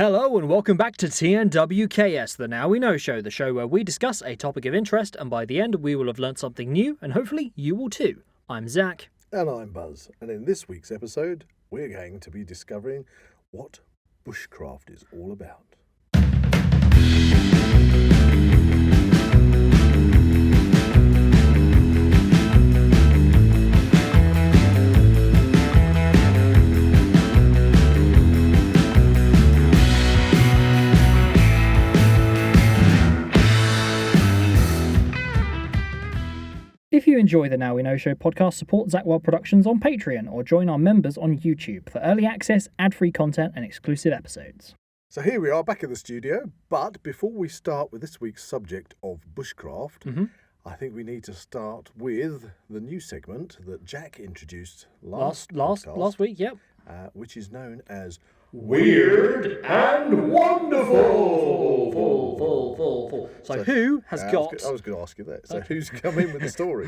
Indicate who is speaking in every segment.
Speaker 1: Hello and welcome back to TNWKS, the Now We Know show, the show where we discuss a topic of interest and by the end we will have learnt something new and hopefully you will too. I'm Zak.
Speaker 2: And I'm Buzz, and in this week's episode we're going to be discovering what bushcraft is all about.
Speaker 1: If you enjoy the Now We Know show podcast, support Zak Wylde Productions on Patreon or join our members on YouTube for early access, ad-free content and exclusive episodes.
Speaker 2: So here we are back in the studio, but before we start with this week's subject of bushcraft, I think we need to start with the new segment that Jack introduced last
Speaker 1: week, yep.
Speaker 2: Which is known as
Speaker 1: Weird and Wonderful. So who has got...
Speaker 2: I was going to ask you that. So who's come in with the story?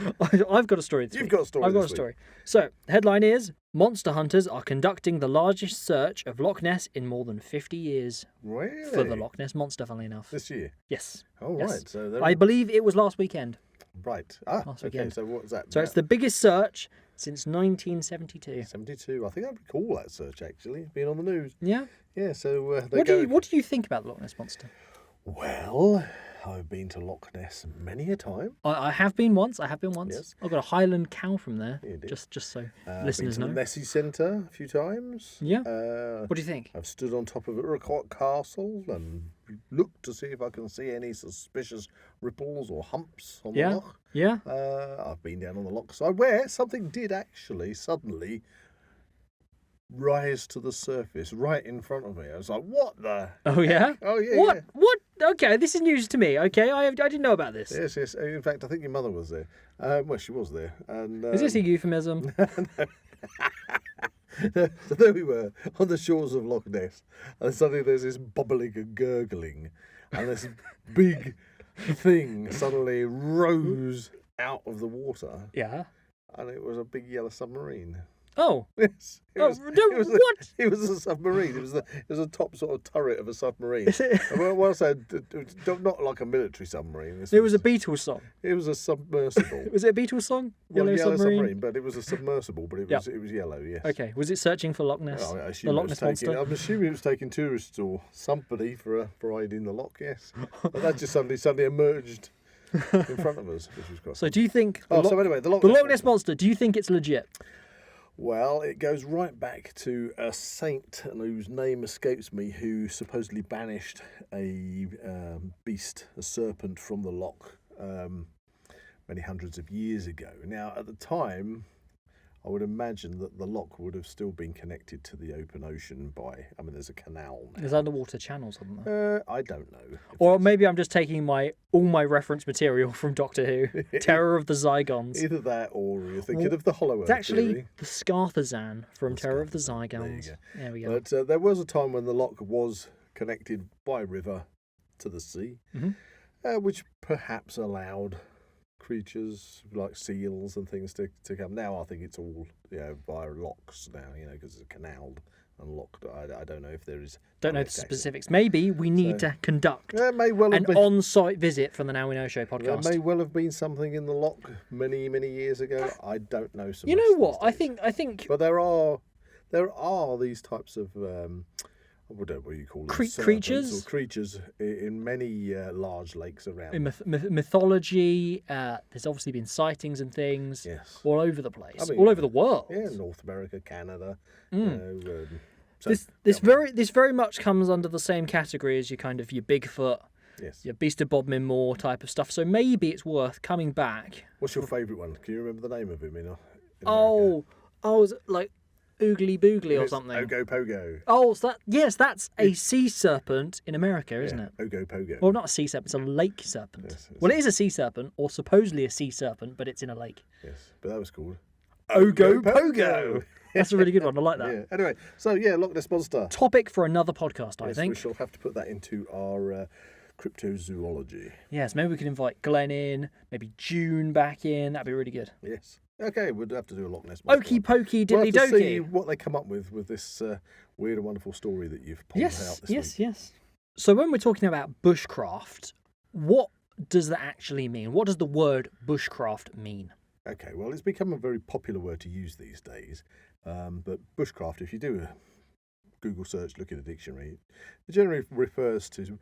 Speaker 1: I've got a story this week.
Speaker 2: You've got a story
Speaker 1: I've got a story. So, headline is, Monster Hunters are conducting the largest search of Loch Ness in more than 50 years.
Speaker 2: Really?
Speaker 1: For the Loch Ness Monster, funnily enough.
Speaker 2: This year?
Speaker 1: Yes.
Speaker 2: Oh,
Speaker 1: yes.
Speaker 2: right. So
Speaker 1: I believe it was last weekend.
Speaker 2: Right.
Speaker 1: Last
Speaker 2: okay.
Speaker 1: weekend.
Speaker 2: So what's that?
Speaker 1: So it's the biggest search since 1972.
Speaker 2: 72. I think I recall that search, actually, being on the news.
Speaker 1: Yeah?
Speaker 2: Yeah, so...
Speaker 1: What do you think about the Loch Ness Monster?
Speaker 2: Well, I've been to Loch Ness many a time.
Speaker 1: I have been once.
Speaker 2: Yes.
Speaker 1: I've got a Highland cow from there.
Speaker 2: Yeah, you did.
Speaker 1: Just so
Speaker 2: been
Speaker 1: listeners
Speaker 2: to
Speaker 1: know.
Speaker 2: the Nessie Centre a few times.
Speaker 1: Yeah. What do you think?
Speaker 2: I've stood on top of Urquhart Castle and looked to see if I can see any suspicious ripples or humps on the loch.
Speaker 1: Yeah.
Speaker 2: I've been down on the loch side where something did actually suddenly rise to the surface right in front of me. I was like, what the
Speaker 1: Oh, yeah?
Speaker 2: heck? Oh, yeah.
Speaker 1: What?
Speaker 2: Yeah.
Speaker 1: What? Okay, this is news to me, okay? I didn't know about this.
Speaker 2: Yes. In fact, I think your mother was there. Well, she was there. And
Speaker 1: Is this a euphemism?
Speaker 2: So there we were on the shores of Loch Ness, and suddenly there's this bubbling and gurgling, and this big thing suddenly rose out of the water,
Speaker 1: Yeah.
Speaker 2: and it was a big yellow submarine.
Speaker 1: Oh.
Speaker 2: Yes.
Speaker 1: What?
Speaker 2: It was a submarine. It was a top sort of turret of a submarine.
Speaker 1: Is it?
Speaker 2: Well, I said not like a military submarine.
Speaker 1: It was a Beatles song.
Speaker 2: It was a submersible.
Speaker 1: Was it a Beatles song?
Speaker 2: Well, yellow submarine, but it was a submersible. But it was
Speaker 1: Yep.
Speaker 2: it was yellow. Yes.
Speaker 1: Okay. Was it searching for Loch Ness?
Speaker 2: Well, I
Speaker 1: the
Speaker 2: assume
Speaker 1: Loch Ness Monster?
Speaker 2: I'm assuming it was taking tourists or somebody for hiding the loch. Yes, but that just suddenly emerged in front of us, which was quite.
Speaker 1: So do you think...
Speaker 2: so anyway, the Loch
Speaker 1: Ness Monster, do you think it's legit?
Speaker 2: Well, it goes right back to a saint whose name escapes me, who supposedly banished a beast, a serpent, from the loch many hundreds of years ago. Now, at the time, I would imagine that the loch would have still been connected to the open ocean by... I mean, there's a canal now.
Speaker 1: There's underwater channels, isn't there?
Speaker 2: I don't know.
Speaker 1: Or maybe I'm just taking all my reference material from Doctor Who. Terror of the Zygons.
Speaker 2: Either that or you're thinking of the Hollow Earth
Speaker 1: It's actually
Speaker 2: theory.
Speaker 1: the Scarthazan from Terror of the
Speaker 2: There you
Speaker 1: Zygons.
Speaker 2: go.
Speaker 1: There we go.
Speaker 2: But there was a time when the loch was connected by river to the sea, which perhaps allowed creatures like seals and things to come. Now I think it's all via locks now, because it's canaled and locked. I don't know if there is.
Speaker 1: Don't know the specifics. Maybe we need to conduct
Speaker 2: an
Speaker 1: on-site visit from the Now We Know show podcast.
Speaker 2: There may well have been something in the loch many years ago. I don't know.
Speaker 1: You know what? I think.
Speaker 2: But there are these types of. What do you call them?
Speaker 1: Creatures?
Speaker 2: Or creatures in many large lakes around.
Speaker 1: In mythology, there's obviously been sightings and things all over the place, all over the world.
Speaker 2: Yeah, North America, Canada.
Speaker 1: This very much comes under the same category as your Bigfoot, your Beast of Bodmin Moor type of stuff. So maybe it's worth coming back.
Speaker 2: What's your favourite one? Can you remember the name of him?
Speaker 1: Was it like Oogly Boogly or something?
Speaker 2: Ogo Pogo.
Speaker 1: Oh, so that's a sea serpent in America, isn't it?
Speaker 2: Ogo Pogo.
Speaker 1: Well, not a sea serpent, it's a lake serpent.
Speaker 2: Yes,
Speaker 1: well, it is a sea serpent, or supposedly a sea serpent, but it's in a lake.
Speaker 2: Yes, but that was called
Speaker 1: Ogo Pogo. That's a really good one. I like that.
Speaker 2: Yeah. Anyway, so Loch Ness Monster.
Speaker 1: Topic for another podcast, I think.
Speaker 2: We shall have to put that into our cryptozoology.
Speaker 1: Yes, maybe we can invite Glenn in, maybe June back in. That'd be really good.
Speaker 2: Yes. Okay, we'd have to do a Loch Ness Monster.
Speaker 1: Okie pokey
Speaker 2: We'll
Speaker 1: diddly
Speaker 2: have to see
Speaker 1: dokey.
Speaker 2: what they come up with this weird and wonderful story that you've pulled out this week.
Speaker 1: Yes. So when we're talking about bushcraft, what does that actually mean? What does the word bushcraft mean?
Speaker 2: Okay, well, it's become a very popular word to use these days. But bushcraft, if you do a Google search, look in a dictionary, it generally refers to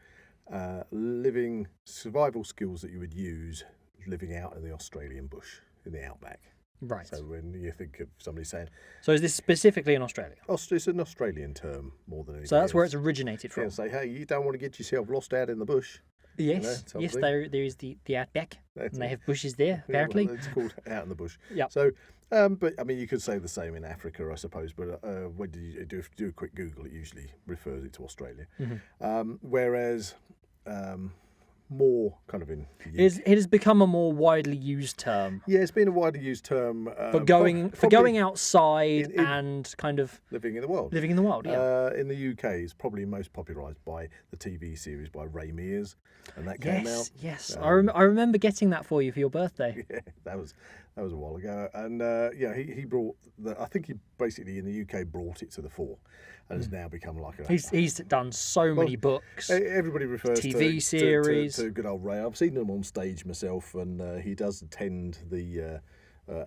Speaker 2: living survival skills that you would use living out in the Australian bush, in the outback.
Speaker 1: Right.
Speaker 2: So when you think of somebody saying...
Speaker 1: So is this specifically in Australia?
Speaker 2: It's an Australian term more than anything
Speaker 1: So that's where
Speaker 2: else.
Speaker 1: it's originated from?
Speaker 2: Yeah, say, hey, you don't want to get yourself lost out in the bush.
Speaker 1: Yes,
Speaker 2: You know,
Speaker 1: yes,
Speaker 2: something.
Speaker 1: there is the outback,
Speaker 2: That's
Speaker 1: and they
Speaker 2: it.
Speaker 1: have bushes there,
Speaker 2: Yeah,
Speaker 1: apparently.
Speaker 2: well, it's called out in the bush.
Speaker 1: Yeah.
Speaker 2: So, but I mean, you could say the same in Africa, I suppose. But when you do a quick Google, it usually refers it to Australia.
Speaker 1: Mm-hmm.
Speaker 2: Whereas more kind of in the UK.
Speaker 1: It has become a more widely used term
Speaker 2: Yeah, it's been a widely used term
Speaker 1: for going
Speaker 2: probably
Speaker 1: outside
Speaker 2: in-
Speaker 1: and kind of
Speaker 2: living in the world.
Speaker 1: living in the wild. Yeah.
Speaker 2: In the UK, it's probably most popularised by the TV series by Mears, and that came out.
Speaker 1: Yes. I remember getting that for you for your birthday.
Speaker 2: Yeah, that was a while ago, and he brought I think he basically in the UK brought it to the fore, and has now become like a.
Speaker 1: He's done so many books.
Speaker 2: Everybody refers
Speaker 1: TV series.
Speaker 2: to good old Ray. I've seen him on stage myself, and he does attend the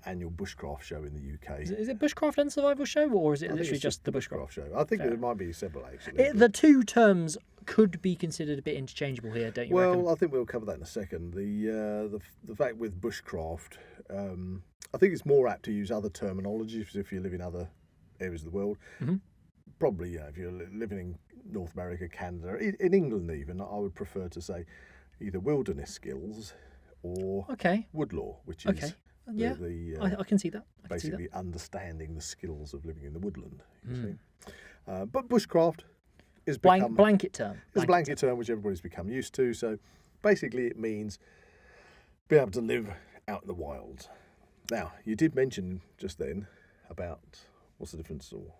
Speaker 2: annual bushcraft show in the UK.
Speaker 1: Is it bushcraft and survival show, or is it
Speaker 2: I think
Speaker 1: literally
Speaker 2: it's
Speaker 1: just the bushcraft?
Speaker 2: show. I think
Speaker 1: Fair.
Speaker 2: there might be several actually.
Speaker 1: The two terms could be considered a bit interchangeable here, don't you reckon?
Speaker 2: Well, I think we'll cover that in a second. The fact with bushcraft, I think it's more apt to use other terminologies if you live in other areas of the world.
Speaker 1: Mm-hmm.
Speaker 2: Probably, if you're living in North America, Canada, in England even, I would prefer to say either wilderness skills or
Speaker 1: Okay.
Speaker 2: woodlaw, which
Speaker 1: Okay.
Speaker 2: is
Speaker 1: Yeah. I can see that. I can see that.
Speaker 2: basically understanding the skills of living in the woodland. You
Speaker 1: Mm.
Speaker 2: see, but bushcraft is
Speaker 1: Blanket term.
Speaker 2: it's a blanket term which everybody's become used to. So basically, it means be able to live out in the wild. Now, you did mention just then about what's the difference, or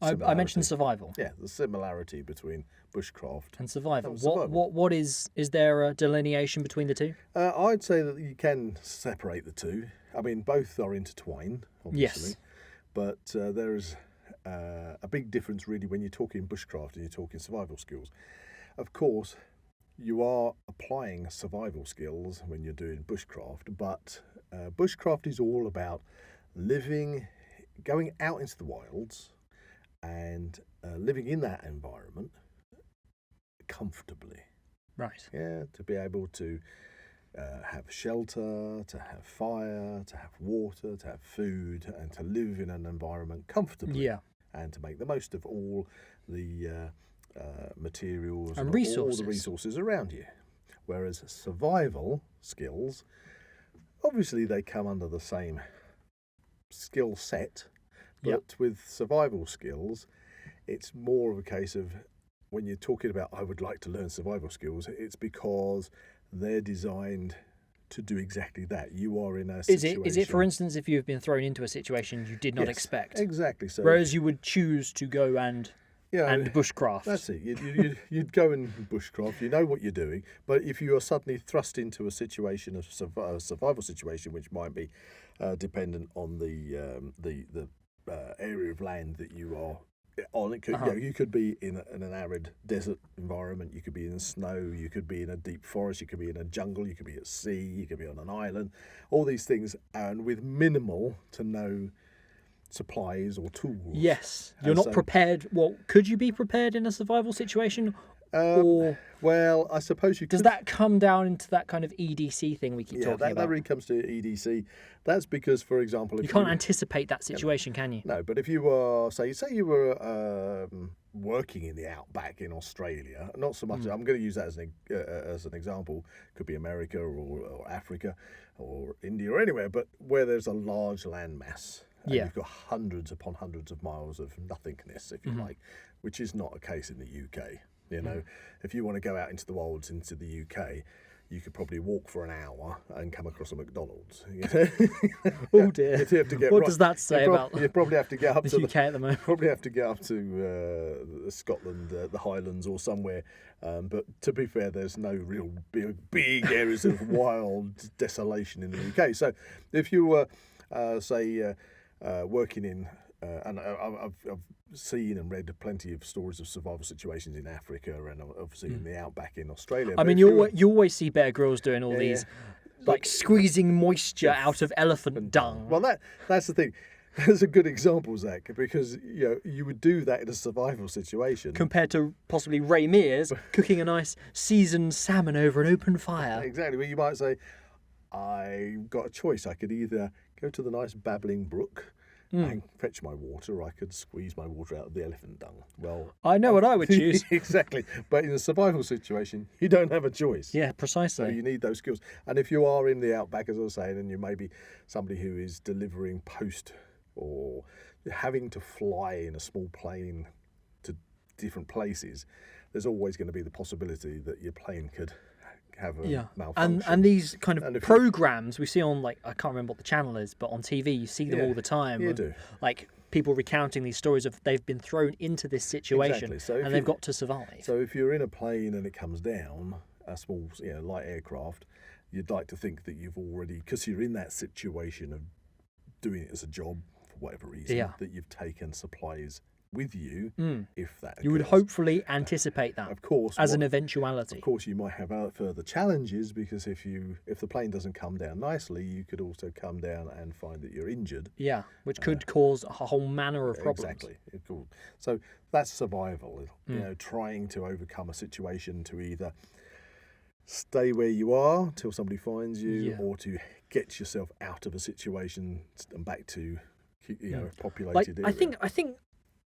Speaker 1: I mentioned
Speaker 2: similarity.
Speaker 1: survival
Speaker 2: Yeah, the similarity between bushcraft.
Speaker 1: and survival.
Speaker 2: And survival.
Speaker 1: What is there a delineation between the two?
Speaker 2: I'd say that you can separate the two. I mean, both are intertwined, obviously.
Speaker 1: Yes.
Speaker 2: But there is a big difference, really, when you're talking bushcraft and you're talking survival skills. Of course, you are applying survival skills when you're doing bushcraft, but bushcraft is all about going out into the wilds and living in that environment comfortably.
Speaker 1: Right.
Speaker 2: Yeah, to be able to have shelter, to have fire, to have water, to have food, and to live in an environment comfortably.
Speaker 1: Yeah.
Speaker 2: And to make the most of all the materials
Speaker 1: And
Speaker 2: all
Speaker 1: resources.
Speaker 2: the resources around you. Whereas survival skills, obviously they come under the same skill set, but
Speaker 1: Yep.
Speaker 2: with survival skills, it's more of a case of when you're talking about I would like to learn survival skills, it's because they're designed to do exactly that. You are in a situation.
Speaker 1: Is it for instance if you've been thrown into a situation you did not
Speaker 2: Yes,
Speaker 1: expect?
Speaker 2: Exactly. So
Speaker 1: Whereas you would choose to go and bushcraft.
Speaker 2: That's it. You'd go in bushcraft. You know what you're doing, but if you are suddenly thrust into a situation, a survival situation, which might be dependent on the area of land that you are on, it could, you could be in an arid desert environment. You could be in snow. You could be in a deep forest. You could be in a jungle. You could be at sea. You could be on an island. All these things, and with minimal to no supplies or tools.
Speaker 1: Yes, you're
Speaker 2: And
Speaker 1: not
Speaker 2: so-
Speaker 1: prepared. Well, could you be prepared in a survival situation, or
Speaker 2: Well, I suppose you could.
Speaker 1: does that come down into that kind of EDC thing we keep
Speaker 2: Yeah,
Speaker 1: talking
Speaker 2: that
Speaker 1: about?
Speaker 2: really comes to EDC. That's because, for example, if
Speaker 1: You can't anticipate that situation, can you?
Speaker 2: No, but if you were, say you were working in the outback in Australia, not so much. I'm going to use that as an example. Could be America or Africa or India or anywhere, but where there's a large landmass. And
Speaker 1: Yeah.
Speaker 2: you've got hundreds upon hundreds of miles of nothingness, if you like, which is not a case in the UK. You know, if you want to go out into the wilds into the UK, you could probably walk for an hour and come across a McDonald's. You know?
Speaker 1: Oh dear.
Speaker 2: You'd have to get
Speaker 1: What does that say about
Speaker 2: You probably have to get up
Speaker 1: the
Speaker 2: to
Speaker 1: UK at the moment?
Speaker 2: probably have to get up to Scotland, the Highlands, or somewhere. But to be fair, there's no real big areas of wild desolation in the UK. So if you were say working in, and I've seen and read plenty of stories of survival situations in Africa and obviously in the outback in Australia.
Speaker 1: I mean, you always see Bear Grylls doing all these, like squeezing moisture out of elephant dung.
Speaker 2: Well, that's the thing. That's a good example, Zach, because you would do that in a survival situation
Speaker 1: compared to possibly Ray Mears cooking a nice seasoned salmon over an open fire.
Speaker 2: Exactly. Well, you might say, I've got a choice. I could either go to the nice babbling brook and fetch my water, or I could squeeze my water out of the elephant dung. Well,
Speaker 1: I know what I would choose.
Speaker 2: Exactly. But in a survival situation, you don't have a choice.
Speaker 1: Yeah, precisely.
Speaker 2: So you need those skills. And if you are in the outback, as I was saying, and you may be somebody who is delivering post or having to fly in a small plane to different places, there's always going to be the possibility that your plane could have a malfunction.
Speaker 1: And these kind of programs we see on, like, I can't remember what the channel is, but on TV you see them all the time.
Speaker 2: You do.
Speaker 1: Like people recounting these stories of they've been thrown into this situation and they've got to survive.
Speaker 2: So if you're in a plane and it comes down, a small light aircraft, you'd like to think that you've already, because you're in that situation of doing it as a job for whatever reason, that you've taken supplies with you if that occurs.
Speaker 1: You would hopefully anticipate that,
Speaker 2: of course,
Speaker 1: as an eventuality.
Speaker 2: Of course, you might have further challenges, because if the plane doesn't come down nicely, you could also come down and find that you're injured.
Speaker 1: Yeah, which could cause a whole manner of problems.
Speaker 2: Exactly. So that's survival, trying to overcome a situation to either stay where you are till somebody finds you, or to get yourself out of a situation and back to populated area.
Speaker 1: I think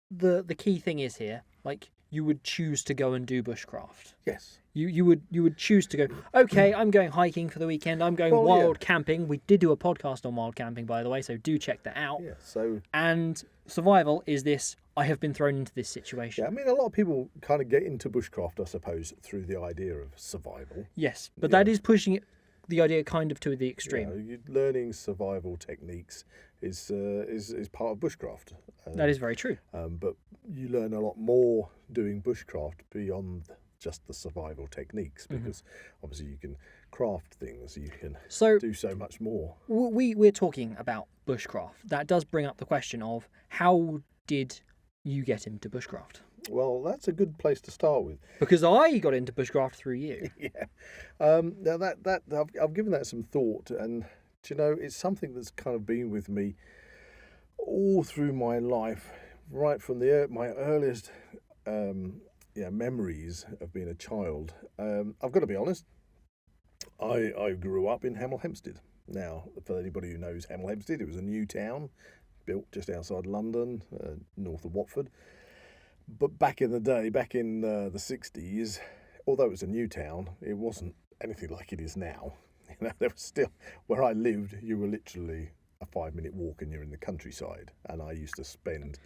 Speaker 1: the key thing is here, like, you would choose to go and do bushcraft.
Speaker 2: Yes.
Speaker 1: You would choose to go, okay, I'm going hiking for the weekend, I'm going wild camping. We did do a podcast on wild camping, by the way, so do check that out.
Speaker 2: Yeah,
Speaker 1: and survival is this, I have been thrown into this situation.
Speaker 2: Yeah, I mean, a lot of people kind of get into bushcraft, I suppose, through the idea of survival.
Speaker 1: Yes, but that is pushing it, the idea kind of to the extreme.
Speaker 2: Learning survival techniques is part of bushcraft.
Speaker 1: That is very true.
Speaker 2: But you learn a lot more doing bushcraft beyond just the survival techniques, because obviously you can craft things, you can do so much more.
Speaker 1: We're talking about bushcraft. That does bring up the question of, how did you get into bushcraft?
Speaker 2: Well, that's a good place to start with.
Speaker 1: Because I got into bushcraft through you.
Speaker 2: Now I've given that some thought, and it's something that's kind of been with me all through my life, right from my earliest memories of being a child. I've got to be honest, I grew up in Hemel Hempstead. Now, for anybody who knows Hemel Hempstead, it was a new town built just outside London, north of Watford. But back in the day, back in the 60s, although it was a new town, it wasn't anything like it is now. There was still, where I lived, you were literally a 5-minute walk and you're in the countryside. And I used to spend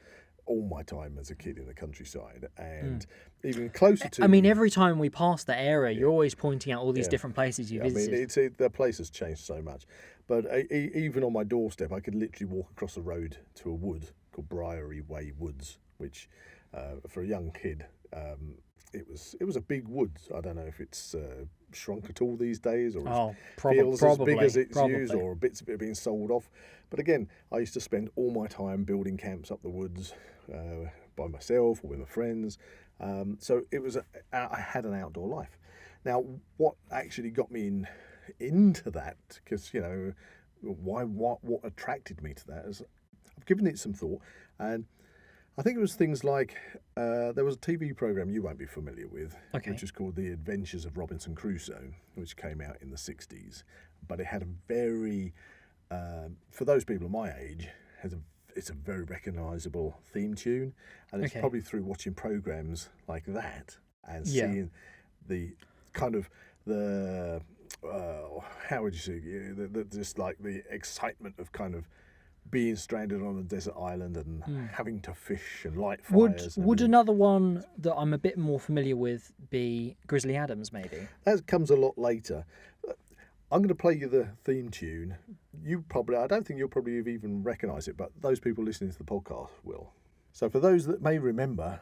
Speaker 2: all my time as a kid in the countryside, and even closer to...
Speaker 1: I mean, every time we pass that area, you're always pointing out all these different places you visited.
Speaker 2: I mean, the place has changed so much. But even on my doorstep, I could literally walk across the road to a wood called Briery Way Woods, which... for a young kid, it was a big wood. I don't know if it's shrunk at all these days, or feels as big as it's used, or bits of it being sold off. But again, I used to spend all my time building camps up the woods by myself or with my friends. So I had an outdoor life. Now, what actually got me into that? Because what attracted me to that is I've given it some thought, and I think it was things like, there was a TV programme you won't be familiar with, which is called The Adventures of Robinson Crusoe, which came out in the 60s. But it had a very, for those people of my age, it's a very recognisable theme tune. And it's probably through watching programmes like that and seeing the kind of how would you say, just like the excitement of kind of being stranded on a desert island and having to fish and light fires.
Speaker 1: Would another one that I'm a bit more familiar with be Grizzly Adams, maybe?
Speaker 2: That comes a lot later. I'm going to play you the theme tune. I don't think you'll probably even recognise it, but those people listening to the podcast will. So for those that may remember,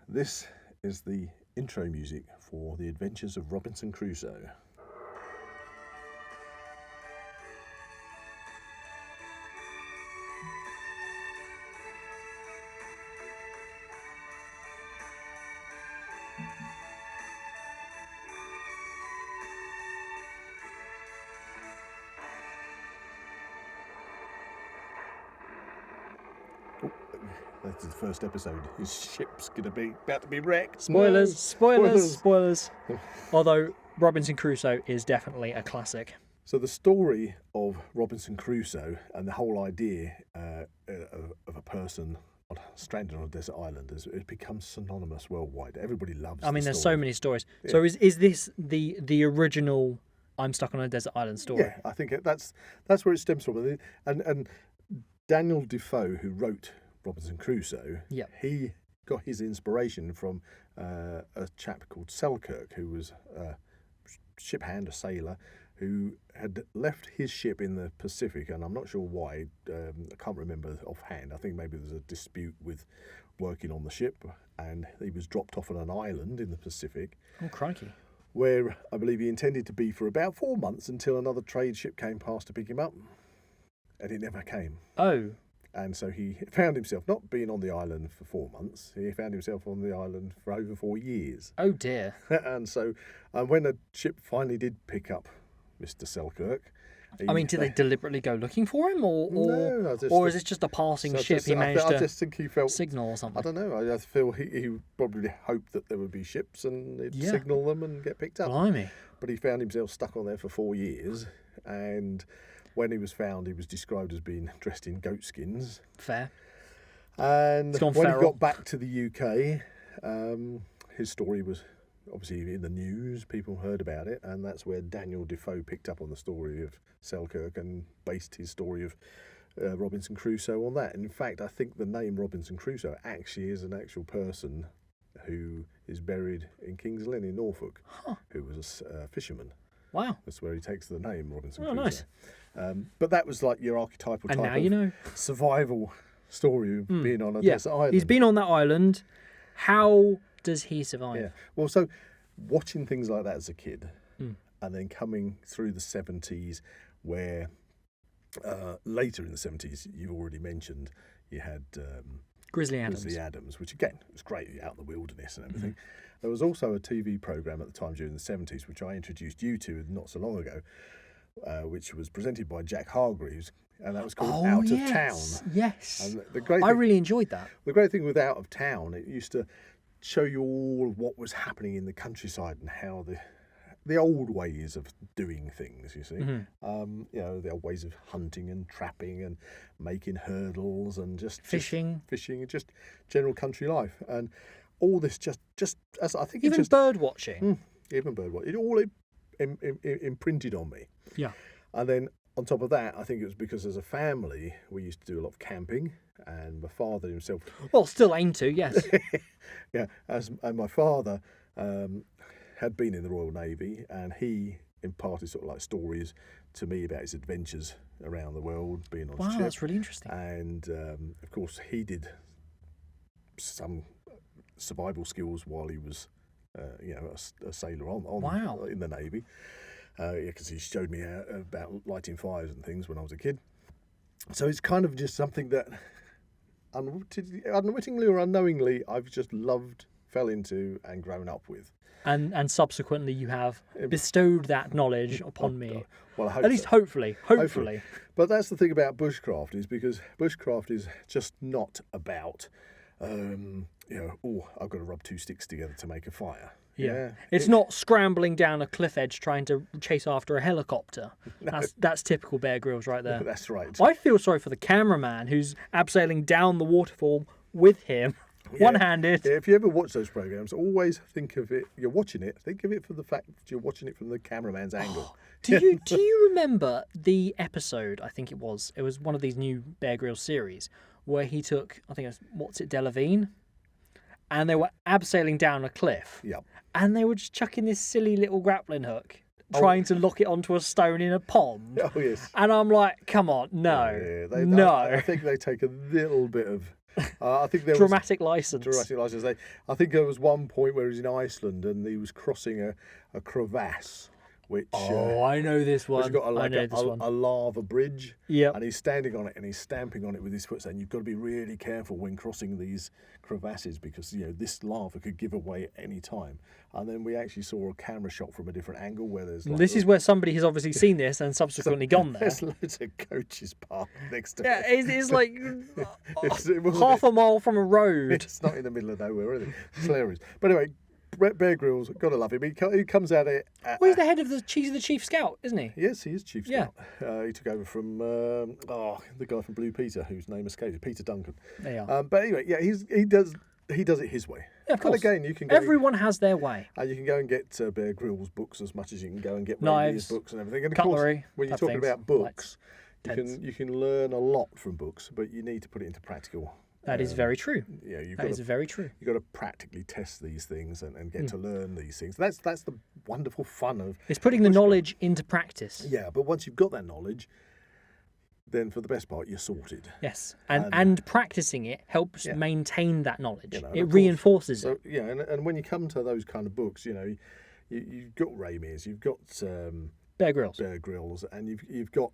Speaker 2: this is the intro music for The Adventures of Robinson Crusoe. That's the first episode. His ship's about to be wrecked.
Speaker 1: Spoilers,
Speaker 2: No.
Speaker 1: spoilers. Although Robinson Crusoe is definitely a classic.
Speaker 2: So the story of Robinson Crusoe and the whole idea of a person stranded on a desert island has become synonymous worldwide. Everybody loves.
Speaker 1: I mean, there's so
Speaker 2: story.
Speaker 1: many stories.
Speaker 2: Yeah.
Speaker 1: So is this the original I'm stuck on a desert island story?
Speaker 2: Yeah, I think that's where it stems from. And Daniel Defoe, who wrote Robinson Crusoe,
Speaker 1: Yep.
Speaker 2: he got his inspiration from a chap called Selkirk, who was a ship hand, a sailor, who had left his ship in the Pacific, and I'm not sure why. I can't remember offhand. I think maybe there was a dispute with working on the ship, and he was dropped off on an island in the Pacific,
Speaker 1: Oh, crikey.
Speaker 2: where I believe he intended to be for about 4 months until another trade ship came past to pick him up, and it never came.
Speaker 1: Oh,
Speaker 2: And so he found himself not being on the island for 4 months. He found himself on the island for over 4 years.
Speaker 1: oh dear.
Speaker 2: And so when the ship finally did pick up Mr. Selkirk...
Speaker 1: I mean, did they deliberately go looking for him, or
Speaker 2: No,
Speaker 1: or is it just a passing ship he managed
Speaker 2: I
Speaker 1: to
Speaker 2: just think he felt...
Speaker 1: signal or something?
Speaker 2: I don't know. I feel he probably hoped that there would be ships and he'd signal them and get picked up.
Speaker 1: Blimey.
Speaker 2: But he found himself stuck on there for 4 years. And when he was found, he was described as being dressed in goat skins.
Speaker 1: Fair.
Speaker 2: And
Speaker 1: It's gone
Speaker 2: when
Speaker 1: feral.
Speaker 2: he got back to the UK, his story was obviously in the news. People heard about it, and that's where Daniel Defoe picked up on the story of Selkirk and based his story of Robinson Crusoe on that. And in fact, I think the name Robinson Crusoe actually is an actual person who is buried in Kingsland in Norfolk, who was a fisherman.
Speaker 1: Wow.
Speaker 2: That's where he takes the name Robinson
Speaker 1: Oh,
Speaker 2: Crusoe.
Speaker 1: nice.
Speaker 2: But that was like your archetypal
Speaker 1: And
Speaker 2: type
Speaker 1: now
Speaker 2: of
Speaker 1: you know.
Speaker 2: survival story of being on a
Speaker 1: Yeah.
Speaker 2: desert island.
Speaker 1: He's been on that island. How does he survive?
Speaker 2: Yeah. Well, so watching things like that as a kid, and then coming through the 70s, where later in the 70s, you've already mentioned, you had
Speaker 1: Grizzly Adams.
Speaker 2: Grizzly Adams, which again was great, out in the wilderness and everything. There was also a TV program at the time during the 70s, which I introduced you to not so long ago, which was presented by Jack Hargreaves, and that was called Out of Town.
Speaker 1: Yes.
Speaker 2: And the great
Speaker 1: I
Speaker 2: thing,
Speaker 1: really enjoyed that.
Speaker 2: the great thing with Out of Town, it used to show you all of what was happening in the countryside and how the old ways of doing things, you see. You know, the old ways of hunting and trapping and making hurdles and just
Speaker 1: Fishing.
Speaker 2: and just general country life. And all this just as I think
Speaker 1: Even
Speaker 2: it just
Speaker 1: bird watching.
Speaker 2: even bird watching, it all imprinted on me.
Speaker 1: Yeah.
Speaker 2: And then on top of that, I think it was because as a family we used to do a lot of camping, and my father himself
Speaker 1: Well, still aim to, yes.
Speaker 2: and my father had been in the Royal Navy, and he imparted sort of like stories to me about his adventures around the world, being on
Speaker 1: Wow,
Speaker 2: ship.
Speaker 1: that's really interesting.
Speaker 2: And of course, he did some survival skills while he was, you know, a sailor on
Speaker 1: Wow.
Speaker 2: in the Navy. Because he showed me about lighting fires and things when I was a kid. So it's kind of just something that unwittingly or unknowingly I've just loved, fell into, and grown up with.
Speaker 1: And subsequently you have bestowed that knowledge upon me.
Speaker 2: Well, I hope
Speaker 1: At least
Speaker 2: so.
Speaker 1: hopefully.
Speaker 2: But that's the thing about bushcraft, is because bushcraft is just not about, you know, oh, I've got to rub two sticks together to make a fire.
Speaker 1: Yeah. It's not scrambling down a cliff edge trying to chase after a helicopter. That's typical Bear Grylls right there.
Speaker 2: That's right.
Speaker 1: I feel sorry for the cameraman who's abseiling down the waterfall with him, one-handed.
Speaker 2: Yeah, if you ever watch those programs, always think of it. You're watching it. Think of it from the fact that you're watching it from the cameraman's angle.
Speaker 1: Do you remember the episode? I think it was one of these new Bear Grylls series where he took, I think it was What's It Delavine, and they were abseiling down a cliff.
Speaker 2: Yep.
Speaker 1: And they were just chucking this silly little grappling hook, trying to lock it onto a stone in a pond.
Speaker 2: Oh yes.
Speaker 1: And I'm like, come on, no,
Speaker 2: Yeah,
Speaker 1: no.
Speaker 2: I think they take a little bit of. I think there
Speaker 1: Dramatic license.
Speaker 2: was dramatic license. I think there was one point where he was in Iceland and he was crossing a crevasse which
Speaker 1: I know this one.
Speaker 2: which has got
Speaker 1: I know this one.
Speaker 2: a lava bridge.
Speaker 1: Yep.
Speaker 2: And he's standing on it and he's stamping on it with his foot, saying you've got to be really careful when crossing these crevasses because this lava could give away at any time. And then we actually saw a camera shot from a different angle where there's
Speaker 1: This is where somebody has obviously seen this and subsequently gone there.
Speaker 2: There's loads of coaches parked next to
Speaker 1: Yeah,
Speaker 2: it.
Speaker 1: it's like
Speaker 2: It wasn't-
Speaker 1: half a mile from a road.
Speaker 2: It's not in the middle of nowhere, is it? It's hilarious. But anyway, Bear Grylls, gotta love him. He comes at it.
Speaker 1: Well, he's the head of the Chief Scout, isn't he?
Speaker 2: Yes, he is Chief
Speaker 1: Yeah.
Speaker 2: Scout. He took over from the guy from Blue Peter, whose name escapes, Peter Duncan.
Speaker 1: There you are.
Speaker 2: But anyway, yeah, he does it his way.
Speaker 1: Yeah, of course.
Speaker 2: And again, you can go.
Speaker 1: Everyone has their way.
Speaker 2: You can go and get Bear Grylls books as much as you can go and get
Speaker 1: Knives,
Speaker 2: books and everything. And of
Speaker 1: cutlery,
Speaker 2: course, when you're
Speaker 1: type
Speaker 2: talking
Speaker 1: things,
Speaker 2: about books,
Speaker 1: tents.
Speaker 2: you can learn a lot from books, but you need to put it into practical.
Speaker 1: That is very true.
Speaker 2: Yeah,
Speaker 1: That is very true.
Speaker 2: You've got to practically test these things and get to learn these things. That's the wonderful fun of.
Speaker 1: It's putting the knowledge into practice.
Speaker 2: Yeah, but once you've got that knowledge, then for the best part, you're sorted.
Speaker 1: Yes, and practicing it helps
Speaker 2: Yeah.
Speaker 1: maintain that knowledge.
Speaker 2: And
Speaker 1: It
Speaker 2: of course,
Speaker 1: reinforces
Speaker 2: So
Speaker 1: it.
Speaker 2: yeah, and when you come to those kind of books, you've got mears, you've got
Speaker 1: Bear Grylls.
Speaker 2: Bear Grylls, and you've got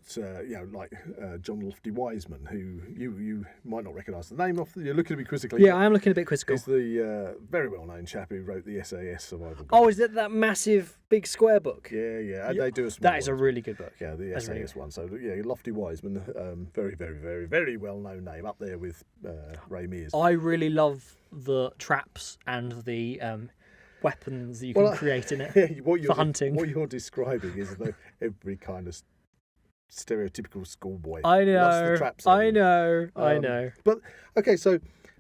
Speaker 2: like John Lofty Wiseman, who you might not recognise the name of. You're looking at me quizzically.
Speaker 1: Yeah, I am looking a bit quizzical.
Speaker 2: He's the very well known chap who wrote the SAS Survival Guide.
Speaker 1: Oh, is that massive big square book?
Speaker 2: Yeah. They do a small
Speaker 1: That is a
Speaker 2: one.
Speaker 1: really good book.
Speaker 2: Yeah, the
Speaker 1: That's really
Speaker 2: SAS one. So yeah, Lofty Wiseman, very, very, very, very well known name, up there with Mears.
Speaker 1: I really love the traps and the weapons that you can create in it for hunting.
Speaker 2: What you're describing is that every kind of stereotypical schoolboy
Speaker 1: I
Speaker 2: loves the
Speaker 1: know,
Speaker 2: traps.
Speaker 1: I know.
Speaker 2: But okay, so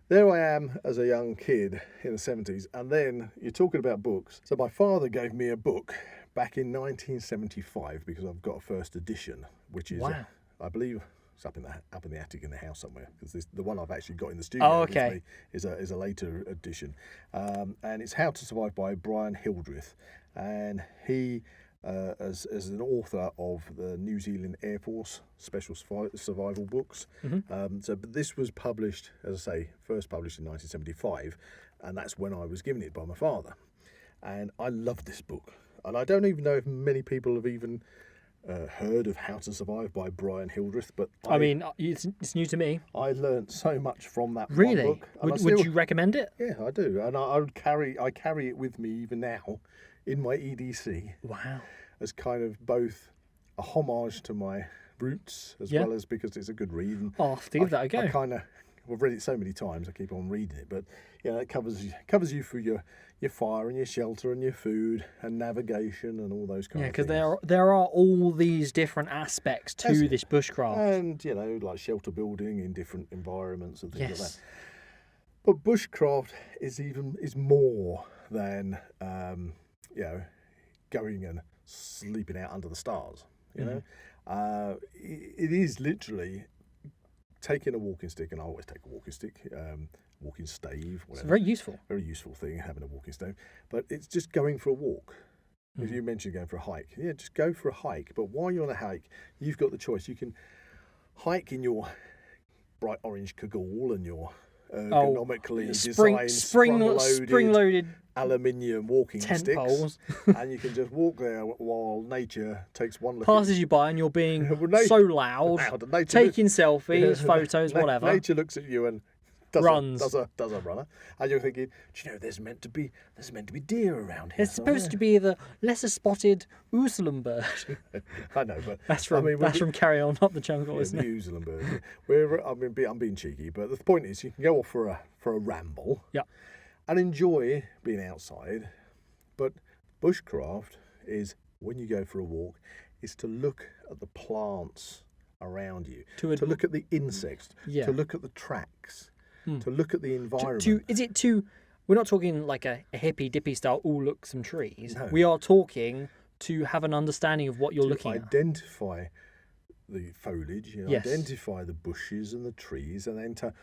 Speaker 2: there I am as a young kid in the 70s, and then you're talking about books. So my father gave me a book back in 1975 because I've got a first edition, which is,
Speaker 1: Wow.
Speaker 2: I believe, it's up in the attic in the house somewhere, because the one I've actually got in the studio
Speaker 1: Oh,
Speaker 2: with
Speaker 1: okay.
Speaker 2: me is a later edition, and it's How to Survive by Brian Hildreth, and he. As an author of the New Zealand Air Force Special Survival books. But this was published, as I say, first published in 1975, and that's when I was given it by my father. And I love this book. And I don't even know if many people have even heard of How to Survive by Brian Hildreth, but
Speaker 1: I mean, it's new to me.
Speaker 2: I learnt so much from that
Speaker 1: Really?
Speaker 2: one book. And
Speaker 1: Would you recommend it?
Speaker 2: Yeah, I do. And I carry it with me even now in my EDC.
Speaker 1: Wow.
Speaker 2: As kind of both a homage to my roots as well as because it's a good read. And
Speaker 1: I'll have to give that a go.
Speaker 2: I've read it so many times, I keep on reading it. But it covers you for your fire and your shelter and your food and navigation and all those kind of things.
Speaker 1: Yeah, because there are all these different aspects to this bushcraft.
Speaker 2: And like shelter building in different environments and things like
Speaker 1: Yes.
Speaker 2: that. But bushcraft is more than going and sleeping out under the stars. It is literally taking a walking stick, and I always take a walking stick, walking stave, whatever.
Speaker 1: It's very useful.
Speaker 2: Very useful thing, having a walking stave. But it's just going for a walk. If you mentioned going for a hike, just go for a hike. But while you're on a hike, you've got the choice. You can hike in your bright orange cagoule and your ergonomically designed
Speaker 1: spring-loaded
Speaker 2: aluminium walking
Speaker 1: tent
Speaker 2: sticks,
Speaker 1: poles.
Speaker 2: and you can just walk there while nature takes one look.
Speaker 1: Passes you by, and you're being so loud,
Speaker 2: and nature
Speaker 1: taking selfies, photos, whatever.
Speaker 2: Nature looks at you and
Speaker 1: runs.
Speaker 2: Does a runner, and you're thinking, do you know, there's meant to be deer around here.
Speaker 1: It's supposed to be the lesser spotted Usalam bird.
Speaker 2: I know, but
Speaker 1: That's from Carry On, Not the Jungle, isn't it?
Speaker 2: New Zealand bird. I'm being cheeky, but the point is, you can go off for a ramble.
Speaker 1: Yeah.
Speaker 2: And enjoy being outside, but bushcraft is, when you go for a walk, is to look at the plants around you, to look at the insects, to look at the tracks, to look at the environment.
Speaker 1: We're not talking like a hippy dippy style, look, some trees.
Speaker 2: No.
Speaker 1: We are talking to have an understanding of what you're looking at.
Speaker 2: Identify the foliage,
Speaker 1: Yes.
Speaker 2: identify the bushes and the trees, and then to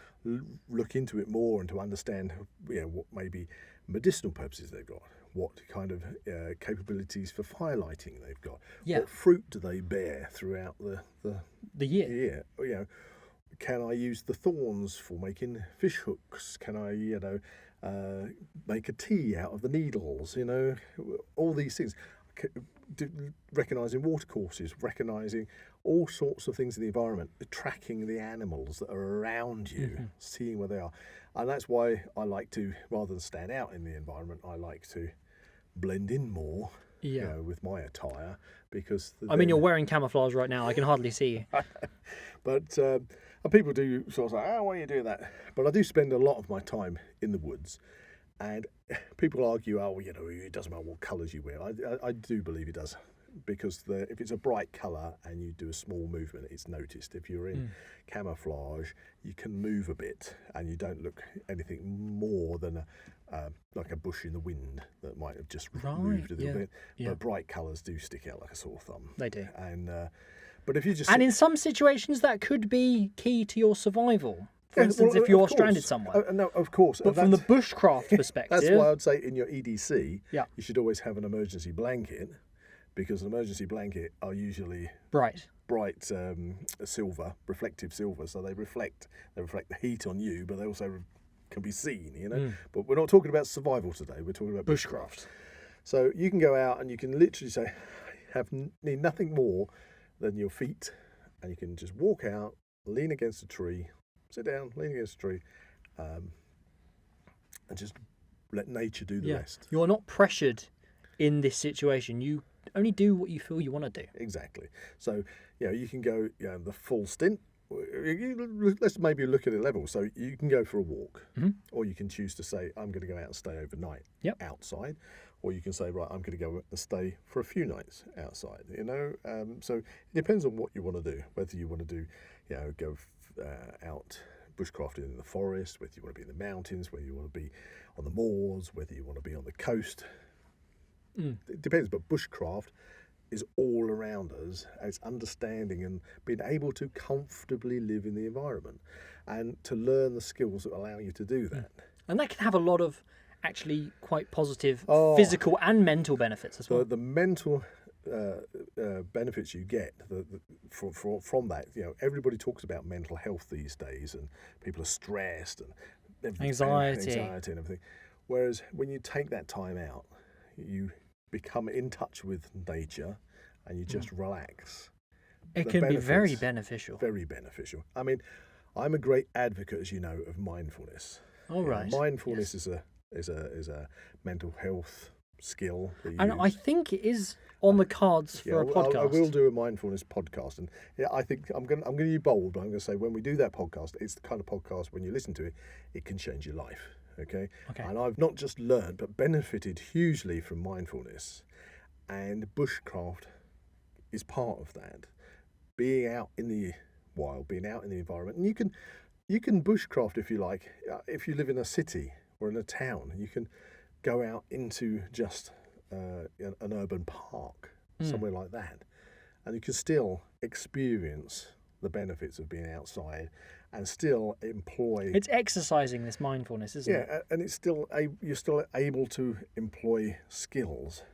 Speaker 2: look into it more and to understand what maybe medicinal purposes they've got, what kind of capabilities for firelighting they've got, what fruit do they bear throughout
Speaker 1: The year.
Speaker 2: Yeah, can I use the thorns for making fish hooks? Can I make a tea out of the needles? All these things. recognising watercourses, recognising all sorts of things in the environment, tracking the animals that are around you, seeing where they are. And that's why I like to, rather than stand out in the environment, I like to blend in more with my attire, because...
Speaker 1: I mean, you're wearing camouflage right now. I can hardly see you.
Speaker 2: But and people do sort of say, oh, why are you doing that? But I do spend a lot of my time in the woods. And people argue, oh, well, it doesn't matter what colours you wear. I do believe it does, because if it's a bright colour and you do a small movement, it's noticed. If you're in camouflage, you can move a bit and you don't look anything more than like a bush in the wind that might have just moved a little bit. But bright colours do stick out like a sore thumb.
Speaker 1: They do.
Speaker 2: And but if you just...
Speaker 1: And in some situations, that could be key to your survival. For instance, if you're stranded somewhere.
Speaker 2: No, of course.
Speaker 1: But from the bushcraft perspective...
Speaker 2: That's why I'd say in your EDC, you should always have an emergency blanket, because an emergency blanket are usually bright silver, reflective silver, so they reflect the heat on you, but they also can be seen, But we're not talking about survival today, we're talking about bushcraft. So you can go out and you can literally say, need nothing more than your feet, and you can just walk out, lean against a tree, sit down, lean against a tree, and just let nature do the rest.
Speaker 1: You're not pressured in this situation. You only do what you feel you want to do.
Speaker 2: Exactly. So, you can go the full stint. Let's maybe look at a level. So you can go for a walk, or you can choose to say, I'm going to go out and stay overnight outside, or you can say, right, I'm going to go and stay for a few nights outside. So it depends on what you want to do. Whether you want to do, go out bushcrafting in the forest, whether you want to be in the mountains, whether you want to be on the moors, whether you want to be on the coast. It depends, but bushcraft is all around us. It's understanding and being able to comfortably live in the environment and to learn the skills that allow you to do that.
Speaker 1: And that can have a lot of actually quite positive physical and mental benefits as well.
Speaker 2: The mental benefits you get from that, everybody talks about mental health these days, and people are stressed and anxiety and everything. Whereas when you take that time out, you become in touch with nature and you just relax.
Speaker 1: It can be very beneficial.
Speaker 2: Very beneficial. I mean, I'm a great advocate, as you know, of mindfulness.
Speaker 1: All right.
Speaker 2: Mindfulness is a mental health skill.
Speaker 1: And I think it is on the cards for a podcast.
Speaker 2: I will do a mindfulness podcast, and I think I'm going to be bold, but I'm going to say when we do that podcast, it's the kind of podcast when you listen to it, it can change your life. Okay. And I've not just learned, but benefited hugely from mindfulness, and bushcraft is part of that. Being out in the wild, being out in the environment, and you can bushcraft if you like. If you live in a city or in a town, you can go out into just an urban park, somewhere like that, and you can still experience the benefits of being outside and still employ...
Speaker 1: It's exercising this mindfulness, isn't it?
Speaker 2: Yeah, and it's still you're still able to employ skills,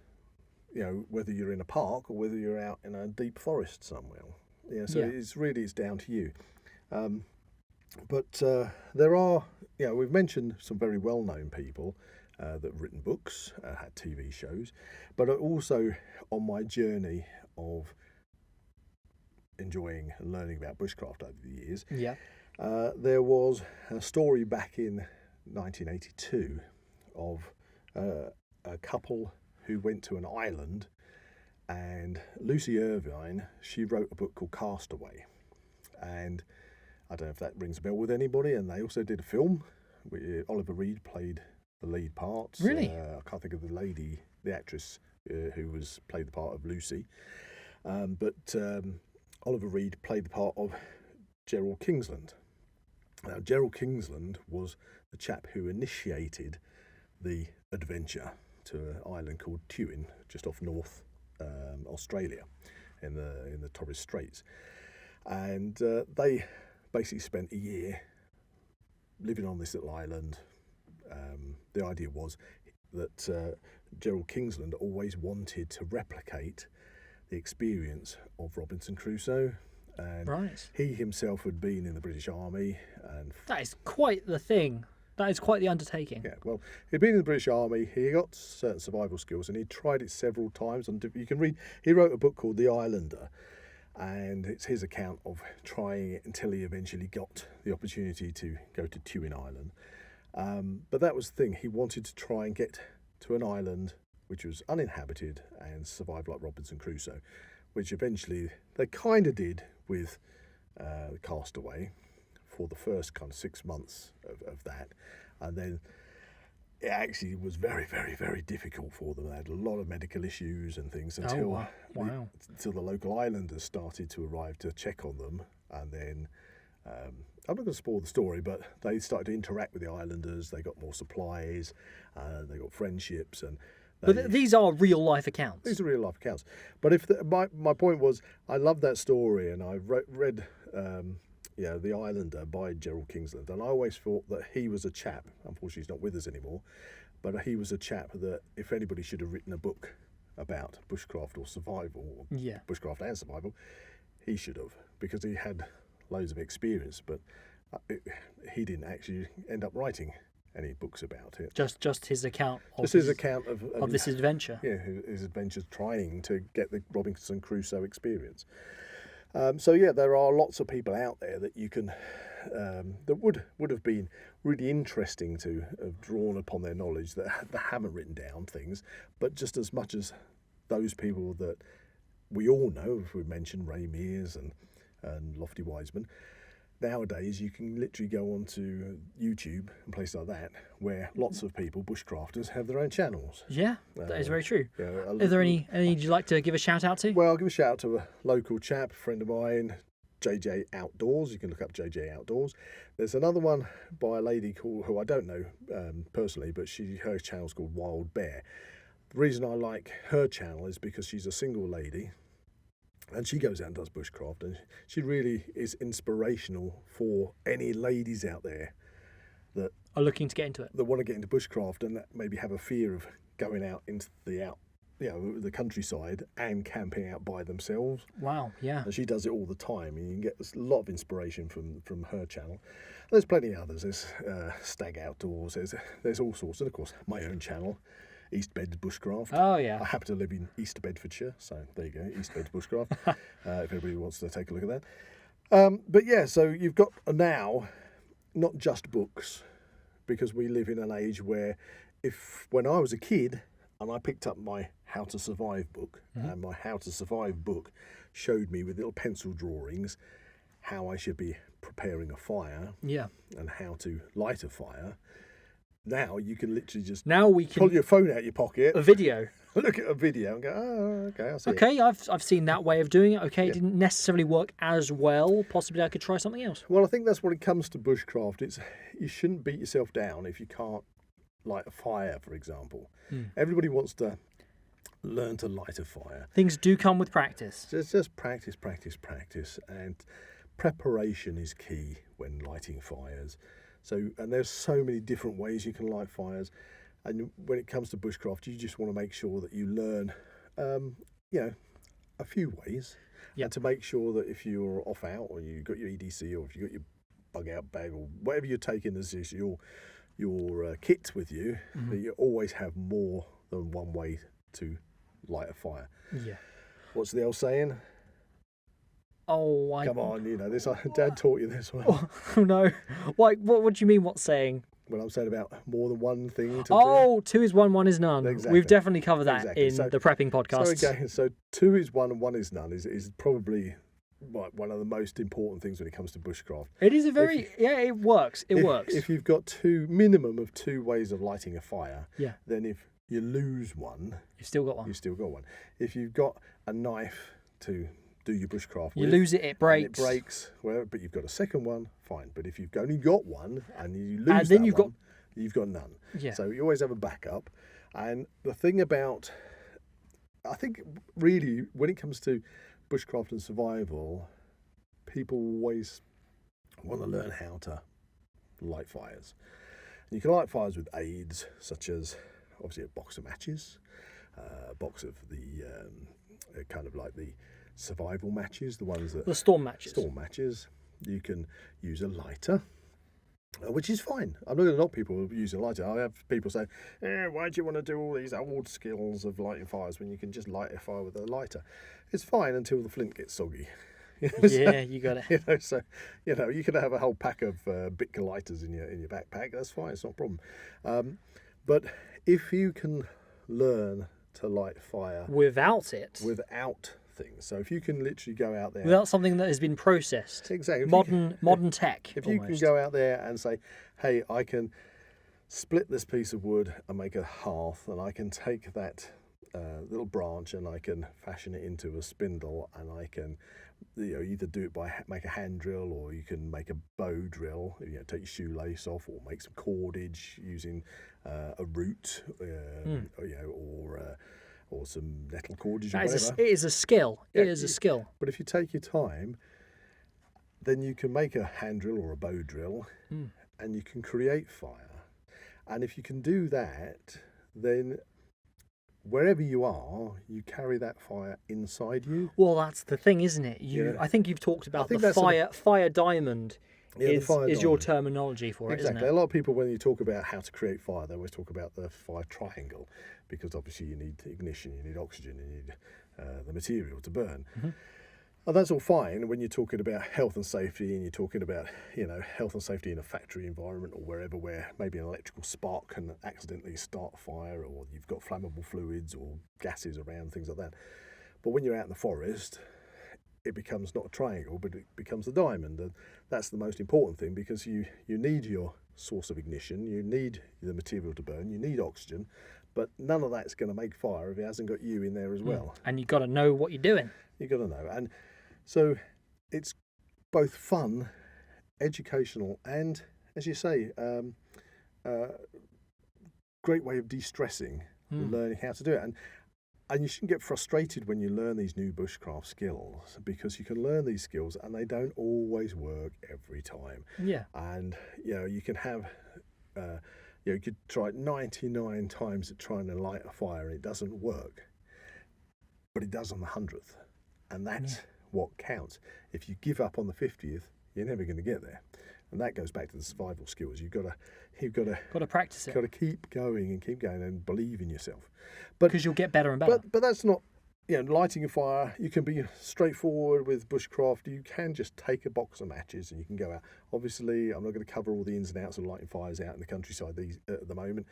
Speaker 2: whether you're in a park or whether you're out in a deep forest somewhere. It's down to you. But there are, we've mentioned some very well-known people that have written books, had TV shows, but also on my journey of enjoying and learning about bushcraft over the years, there was a story back in 1982 of a couple who went to an island, and Lucy Irvine, she wrote a book called Castaway, and I don't know if that rings a bell with anybody, and they also did a film. Oliver Reed played the lead part.
Speaker 1: Really?
Speaker 2: I can't think of the actress who played the part of Lucy, but Oliver Reed played the part of Gerald Kingsland. Now, Gerald Kingsland was the chap who initiated the adventure to an island called Tywin, just off North Australia, in the Torres Straits, and they basically spent a year living on this little island. The idea was that Gerald Kingsland always wanted to replicate the experience of Robinson Crusoe, and he himself had been in the British Army, and
Speaker 1: that is quite the thing. That is quite the undertaking.
Speaker 2: Yeah, well, he'd been in the British Army. He got certain survival skills, and he tried it several times. And you can read. He wrote a book called The Islander, and it's his account of trying it until he eventually got the opportunity to go to Tewin Island. But that was the thing. He wanted to try and get to an island which was uninhabited and survive like Robinson Crusoe, which eventually they kind of did with Castaway for the first kind of 6 months of that. And then it actually was very, very, very difficult for them. They had a lot of medical issues and things until until the local islanders started to arrive to check on them. And then, I'm not going to spoil the story, but they started to interact with the islanders. They got more supplies, they got friendships.
Speaker 1: But these are real life accounts.
Speaker 2: These are real life accounts. But my point was, I love that story, and I read The Islander by Gerald Kingsland, and I always thought that he was a chap. Unfortunately, he's not with us anymore, but he was a chap that if anybody should have written a book about bushcraft or survival, or bushcraft and survival, he should have, because he had loads of experience, but he didn't actually end up writing any books about it.
Speaker 1: Just his account.
Speaker 2: Just his account
Speaker 1: of this adventure.
Speaker 2: Yeah, his adventures trying to get the Robinson Crusoe experience. There are lots of people out there that you can that would have been really interesting to have drawn upon their knowledge that haven't written down things, but just as much as those people that we all know, if we mentioned Ray Mears and Lofty Wiseman. Nowadays, you can literally go onto YouTube and places like that, where lots of people, bushcrafters, have their own channels.
Speaker 1: Yeah, that is very true.
Speaker 2: Yeah,
Speaker 1: Are there any you'd like to give a shout out to?
Speaker 2: Well, I'll give a shout out to a local chap, a friend of mine, JJ Outdoors. You can look up JJ Outdoors. There's another one by a lady who I don't know personally, but her channel's called Wild Bear. The reason I like her channel is because she's a single lady. And she goes out and does bushcraft, and she really is inspirational for any ladies out there that
Speaker 1: are looking to get into it,
Speaker 2: that want to get into bushcraft and that maybe have a fear of going out into the countryside and camping out by themselves.
Speaker 1: Wow, yeah.
Speaker 2: And she does it all the time, and you can get a lot of inspiration from her channel. And there's plenty of others. There's Stag Outdoors. There's all sorts, and of course my own channel. East Bed Bushcraft.
Speaker 1: Oh, yeah.
Speaker 2: I happen to live in East Bedfordshire, so there you go, East Bed Bushcraft, if anybody wants to take a look at that. So you've got now not just books, because we live in an age where when I was a kid and I picked up my How to Survive book, and my How to Survive book showed me with little pencil drawings how I should be preparing a fire and how to light a fire. Now you can literally just pull your phone out your pocket,
Speaker 1: a video,
Speaker 2: look at a video, and go, "Oh, okay, I see."
Speaker 1: Okay, I've seen that way of doing it. Okay, it didn't necessarily work as well. Possibly I could try something else.
Speaker 2: Well, I think that's when it comes to bushcraft. You shouldn't beat yourself down if you can't light a fire, for example. Everybody wants to learn to light a fire.
Speaker 1: Things do come with practice.
Speaker 2: Just practice, and preparation is key when lighting fires. And there's so many different ways you can light fires. And when it comes to bushcraft, you just want to make sure that you learn, a few ways. And to make sure that if you're off out, or you've got your EDC, or if you've got your bug out bag, or whatever you're taking as your kit with you, that you always have more than one way to light a fire.
Speaker 1: Yeah.
Speaker 2: What's the old saying?
Speaker 1: Oh,
Speaker 2: come on, you know this. Dad taught you this one.
Speaker 1: Oh no! What do you mean? What's saying?
Speaker 2: Well, I'm saying about more than one thing to
Speaker 1: do. Two is one, one is none.
Speaker 2: Exactly.
Speaker 1: We've definitely covered that in the prepping podcast.
Speaker 2: So two is one and one is none is probably one of the most important things when it comes to bushcraft.
Speaker 1: It is it works. It works.
Speaker 2: If you've got minimum of two ways of lighting a fire, then if you lose one,
Speaker 1: you've still got one.
Speaker 2: If you've got a knife to do your bushcraft
Speaker 1: you lose it breaks.
Speaker 2: But you've got a second one, fine. But if you've only got one and you lose you've got none.
Speaker 1: Yeah.
Speaker 2: So you always have a backup. And the thing about, I think really when it comes to bushcraft and survival, people always want to learn how to light fires. And you can light fires with aids such as obviously a box of matches, a box of the kind of like the survival matches, the storm matches. You can use a lighter, Which is fine. I'm not going to knock people using a lighter. I have people say, why do you want to do all these old skills of lighting fires when you can just light a fire with a lighter? It's fine until the flint gets soggy.
Speaker 1: Yeah, you got it.
Speaker 2: So you can have a whole pack of Bic lighters in your backpack. That's fine. It's not a problem. But if you can learn to light fire
Speaker 1: without
Speaker 2: things, so if you can literally go out there
Speaker 1: without something that has been processed,
Speaker 2: exactly,
Speaker 1: modern tech.
Speaker 2: If you can go out there and say, hey, I can split this piece of wood and make a hearth, and I can take that little branch and I can fashion it into a spindle, and I can either do it by make a hand drill, or you can make a bow drill, take your shoelace off, or make some cordage using a root, or some nettle cordage or whatever.
Speaker 1: It is a skill. It is a skill.
Speaker 2: But if you take your time, then you can make a hand drill or a bow drill, and you can create fire. And if you can do that, then wherever you are, you carry that fire inside you.
Speaker 1: Well, that's the thing, isn't it? I think you've talked about the fire diamond. Is your terminology for it,
Speaker 2: exactly.
Speaker 1: Isn't it?
Speaker 2: A lot of people, when you talk about how to create fire, they always talk about the fire triangle, because obviously you need ignition, you need oxygen, you need the material to burn.
Speaker 1: Mm-hmm.
Speaker 2: And that's all fine when you're talking about health and safety, and you're talking about health and safety in a factory environment or wherever, where maybe an electrical spark can accidentally start a fire, or you've got flammable fluids or gases around, things like that. But when you're out in the forest, it becomes not a triangle, but it becomes a diamond, and that's the most important thing, because you need your source of ignition, you need the material to burn, you need oxygen, but none of that's going to make fire if it hasn't got you in there as well.
Speaker 1: And you've got to know what you're doing.
Speaker 2: You've got to know. And so it's both fun, educational, and, as you say, great way of de-stressing, learning how to do it. And you shouldn't get frustrated when you learn these new bushcraft skills, because you can learn these skills and they don't always work every time.
Speaker 1: Yeah.
Speaker 2: And, you can have, you could try 99 times at trying to light a fire and it doesn't work, but it does on the 100th. And that's what counts. If you give up on the 50th, you're never going to get there. And that goes back to the survival skills. You've got to
Speaker 1: practice it.
Speaker 2: Got to keep going and believe in yourself.
Speaker 1: Because you'll get better and better.
Speaker 2: But that's not, lighting a fire. You can be straightforward with bushcraft. You can just take a box of matches and you can go out. Obviously, I'm not going to cover all the ins and outs of lighting fires out in the countryside at the moment,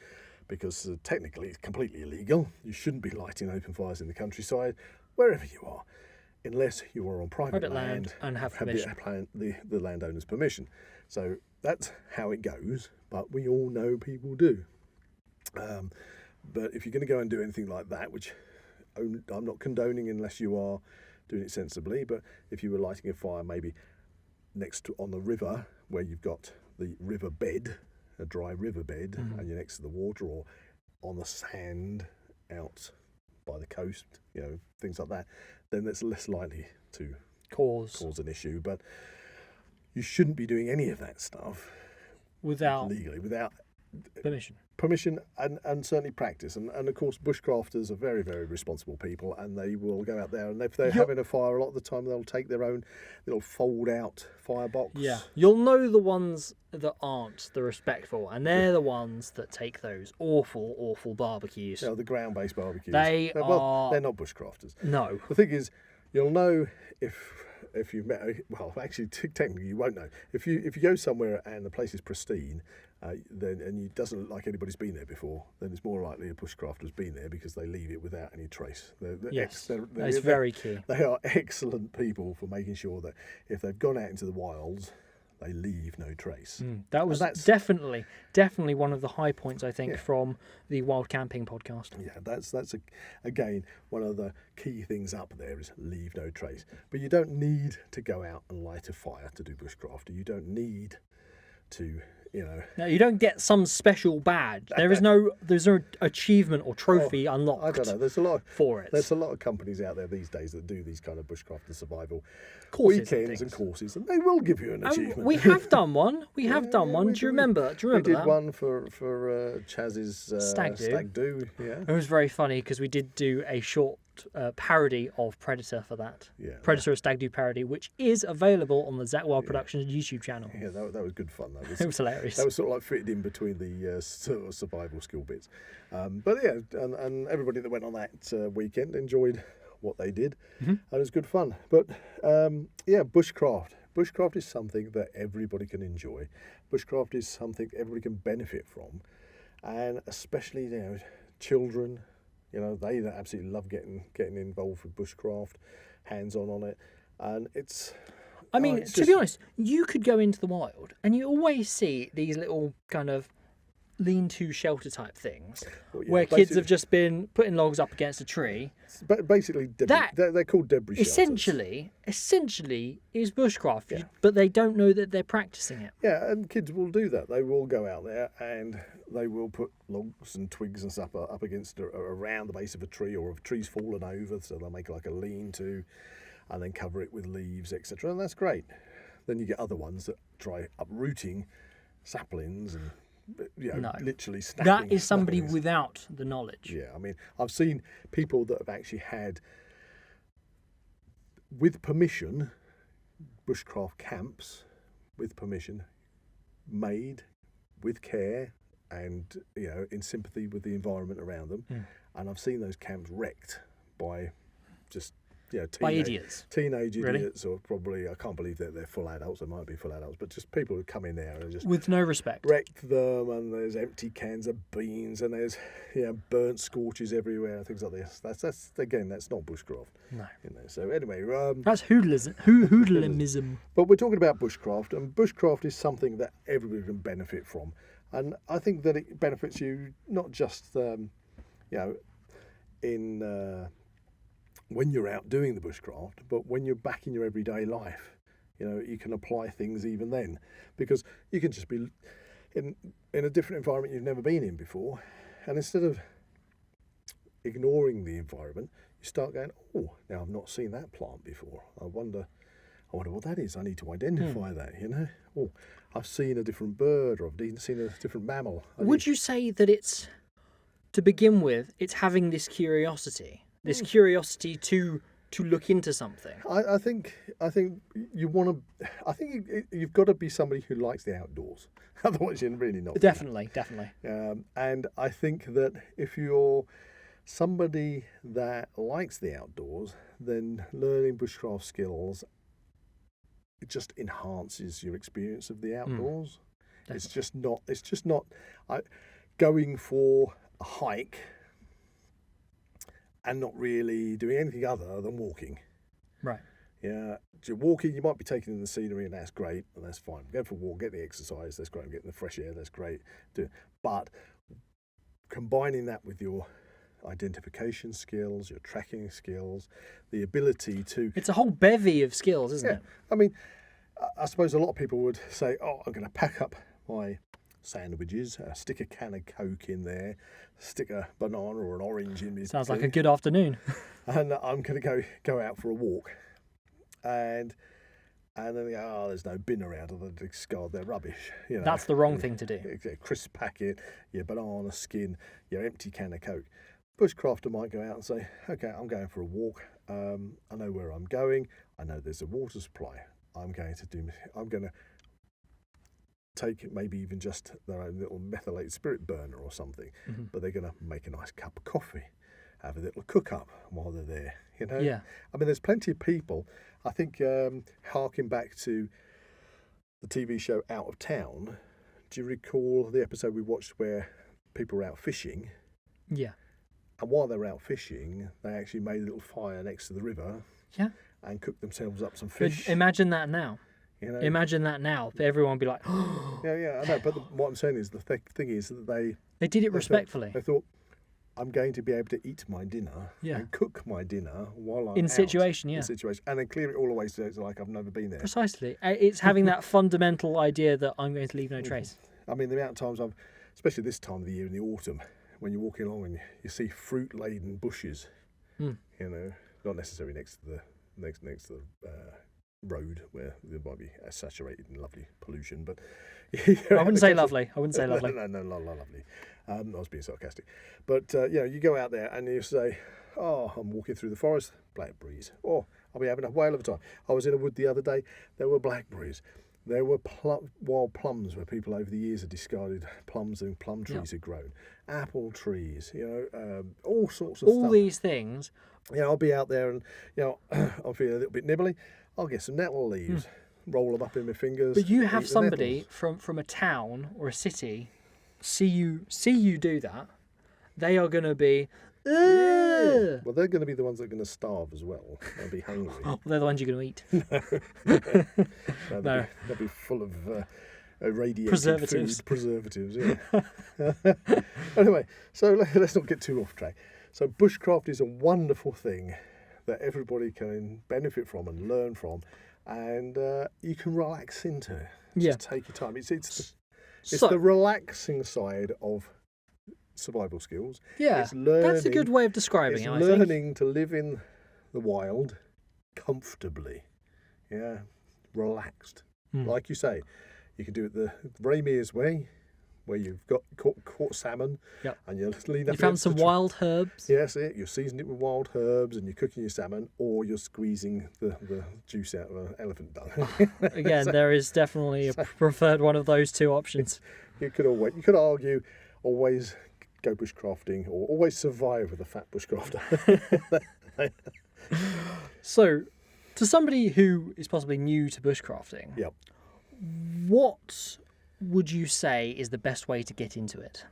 Speaker 2: because technically it's completely illegal. You shouldn't be lighting open fires in the countryside, wherever you are, unless you are on private land
Speaker 1: and have permission.
Speaker 2: The landowner's permission. So that's how it goes, but we all know people do. But if you're going to go and do anything like that, which I'm not condoning unless you are doing it sensibly, but if you were lighting a fire maybe on the river, where you've got the river bed, a dry river bed, and you're next to the water, or on the sand out by the coast, things like that, then that's less likely to cause an issue. But you shouldn't be doing any of that stuff without permission and certainly practice. And of course, bushcrafters are very, very responsible people, and they will go out there, and if they're having a fire, a lot of the time they'll take their own little fold-out firebox.
Speaker 1: Yeah, you'll know the ones that aren't the respectful, and they're the ones that take those awful, awful barbecues.
Speaker 2: The ground-based barbecues.
Speaker 1: They're
Speaker 2: not bushcrafters.
Speaker 1: No.
Speaker 2: The thing is, you'll know if you've met, actually technically you won't know. If you go somewhere and the place is pristine, and it doesn't look like anybody's been there before, then it's more likely a bushcrafter's been there, because they leave it without any trace.
Speaker 1: That's very key.
Speaker 2: They are excellent people for making sure that if they've gone out into the wilds, they leave no trace.
Speaker 1: That's definitely one of the high points, I think, from the Wild Camping podcast.
Speaker 2: Yeah, that's again one of the key things up there, is leave no trace. But you don't need to go out and light a fire to do bushcraft. You don't need to,
Speaker 1: No, you don't get some special badge. There's no achievement or trophy unlocked.
Speaker 2: I don't know. There's a lot
Speaker 1: for it.
Speaker 2: There's a lot of companies out there these days that do these kind of bushcraft and survival
Speaker 1: courses
Speaker 2: weekends and courses, and they will give you an achievement.
Speaker 1: We have done one. We have done one. Do you remember?
Speaker 2: We did
Speaker 1: that?
Speaker 2: one for Chaz's
Speaker 1: stag do.
Speaker 2: Yeah,
Speaker 1: it was very funny, because we did do a short parody of Predator for that.
Speaker 2: Yeah.
Speaker 1: Predator a Stag Do parody, which is available on the Zak Wylde Productions YouTube channel.
Speaker 2: Yeah, that was good fun.
Speaker 1: It was hilarious.
Speaker 2: That was sort of like fitted in between the sort of survival skill bits. But yeah, and everybody that went on that weekend enjoyed what they did, and it was good fun. But yeah, bushcraft. Bushcraft is something that everybody can enjoy. Bushcraft is something everybody can benefit from, and especially children. They absolutely love getting involved with bushcraft, hands-on it, and it's.
Speaker 1: I mean, to be honest, you could go into the wild and you always see these little kind of lean-to shelter type things where kids have just been putting logs up against a tree.
Speaker 2: But basically, they're called debris shelters.
Speaker 1: Essentially, is bushcraft, but they don't know that they're practicing it.
Speaker 2: Yeah, and kids will do that. They will go out there and they will put logs and twigs and stuff up against around the base of a tree, or if a tree's fallen over, so they'll make like a lean-to and then cover it with leaves, etc. And that's great. Then you get other ones that try uprooting saplings and literally snapping.
Speaker 1: That is somebody without the knowledge.
Speaker 2: Yeah, I mean, I've seen people that have actually had, with permission, bushcraft camps, with permission, made with care and in sympathy with the environment around them. And I've seen those camps wrecked by just
Speaker 1: by idiots.
Speaker 2: Teenage idiots, or probably, I can't believe that they're full adults. They might be full adults, but just people who come in there and just
Speaker 1: with no respect
Speaker 2: wrecked them. And there's empty cans of beans, and there's burnt scorches everywhere and things like this. That's not bushcraft.
Speaker 1: No.
Speaker 2: So anyway,
Speaker 1: that's hoodlumism.
Speaker 2: But we're talking about bushcraft, and bushcraft is something that everybody can benefit from, and I think that it benefits you not just when you're out doing the bushcraft, but when you're back in your everyday life. You can apply things even then, because you can just be in a different environment you've never been in before, and instead of ignoring the environment, you start going, oh, now I've not seen that plant before. I wonder what that is. I need to identify that. Oh, I've seen a different bird, or I've seen a different mammal.
Speaker 1: Would you say that it's, to begin with, it's having this curiosity? This curiosity to look into something.
Speaker 2: I think you want to. I think you've got to be somebody who likes the outdoors. Otherwise, you're really not.
Speaker 1: Definitely.
Speaker 2: And I think that if you're somebody that likes the outdoors, then learning bushcraft skills, it just enhances your experience of the outdoors. It's just not. Going for a hike and not really doing anything other than walking.
Speaker 1: Right.
Speaker 2: Yeah, you're walking, you might be taking in the scenery, and that's great, and that's fine. Go for a walk, get the exercise, that's great. Getting the fresh air, that's great. But combining that with your identification skills, your tracking skills, the ability to...
Speaker 1: It's a whole bevy of skills, isn't it?
Speaker 2: I mean, I suppose a lot of people would say, oh, I'm going to pack up my sandwiches, stick a can of Coke in there, stick a banana or an orange in me.
Speaker 1: Sounds like a good afternoon.
Speaker 2: And I'm going to go out for a walk. And then they go, oh, there's no bin around, or they discard their rubbish.
Speaker 1: That's the wrong thing to do.
Speaker 2: Crisp packet, your banana skin, your empty can of Coke. Bushcrafter might go out and say, okay, I'm going for a walk. I know where I'm going. I know there's a water supply. I'm going to take maybe even just their own little methylated spirit burner or something, but they're going to make a nice cup of coffee, have a little cook up while they're there.
Speaker 1: Yeah.
Speaker 2: I mean, there's plenty of people. I think harking back to the TV show Out of Town, do you recall the episode we watched where people were out fishing?
Speaker 1: Yeah.
Speaker 2: And while they were out fishing, they actually made a little fire next to the river.
Speaker 1: Yeah.
Speaker 2: And cooked themselves up some fish.
Speaker 1: But imagine that now. Imagine that now. Everyone would be like, oh.
Speaker 2: Yeah, I know. But what I'm saying is the thing is that
Speaker 1: they did it respectfully.
Speaker 2: They thought, I'm going to be able to eat my dinner and cook my dinner while I'm
Speaker 1: in
Speaker 2: out.
Speaker 1: situation,
Speaker 2: And then clear it all away so it's like I've never been there.
Speaker 1: Precisely. It's having that fundamental idea that I'm going to leave no trace.
Speaker 2: I mean, the amount of times especially this time of the year in the autumn, when you're walking along and you see fruit-laden bushes, not necessarily next to the road where there might be saturated and lovely pollution, but
Speaker 1: I wouldn't say lovely. No,
Speaker 2: not lovely. I was being sarcastic, but you go out there and you say, Oh, I'm walking through the forest, blackberries. Oh, I'll be having a whale of a time. I was in a wood the other day, there were blackberries. There were wild plums where people over the years have discarded plums and plum trees had grown. Apple trees, all sorts of stuff.
Speaker 1: All these things.
Speaker 2: I'll be out there and, I'm feeling a little bit nibbly. I'll get some nettle leaves, roll them up in my fingers.
Speaker 1: But you have
Speaker 2: eat the
Speaker 1: somebody
Speaker 2: nettles.
Speaker 1: from a town or a city see you do that. They are going to be...
Speaker 2: Yeah. Well, they're going to be the ones that are going to starve as well. They'll be hungry.
Speaker 1: Well, they're the ones you're going to eat.
Speaker 2: They'll be full of irradiated
Speaker 1: Preservatives.
Speaker 2: Preservatives, yeah. Anyway, so let's not get too off track. So bushcraft is a wonderful thing that everybody can benefit from and learn from, and you can relax into. Just take your time. It's the relaxing side of survival skills.
Speaker 1: Yeah,
Speaker 2: it's learning,
Speaker 1: that's a good way of describing it.
Speaker 2: It's learning to live in the wild comfortably, relaxed. Like you say, you can do it the mears way, where you've got caught salmon, and you lean up.
Speaker 1: You found some wild herbs.
Speaker 2: Yes, you're seasoning it with wild herbs, and you're cooking your salmon, or you're squeezing the juice out of an elephant dung.
Speaker 1: Again, there is definitely a preferred one of those two options.
Speaker 2: You could argue always go bushcrafting or always survive with a fat bushcrafter.
Speaker 1: So, to somebody who is possibly new to bushcrafting, what would you say is the best way to get into it?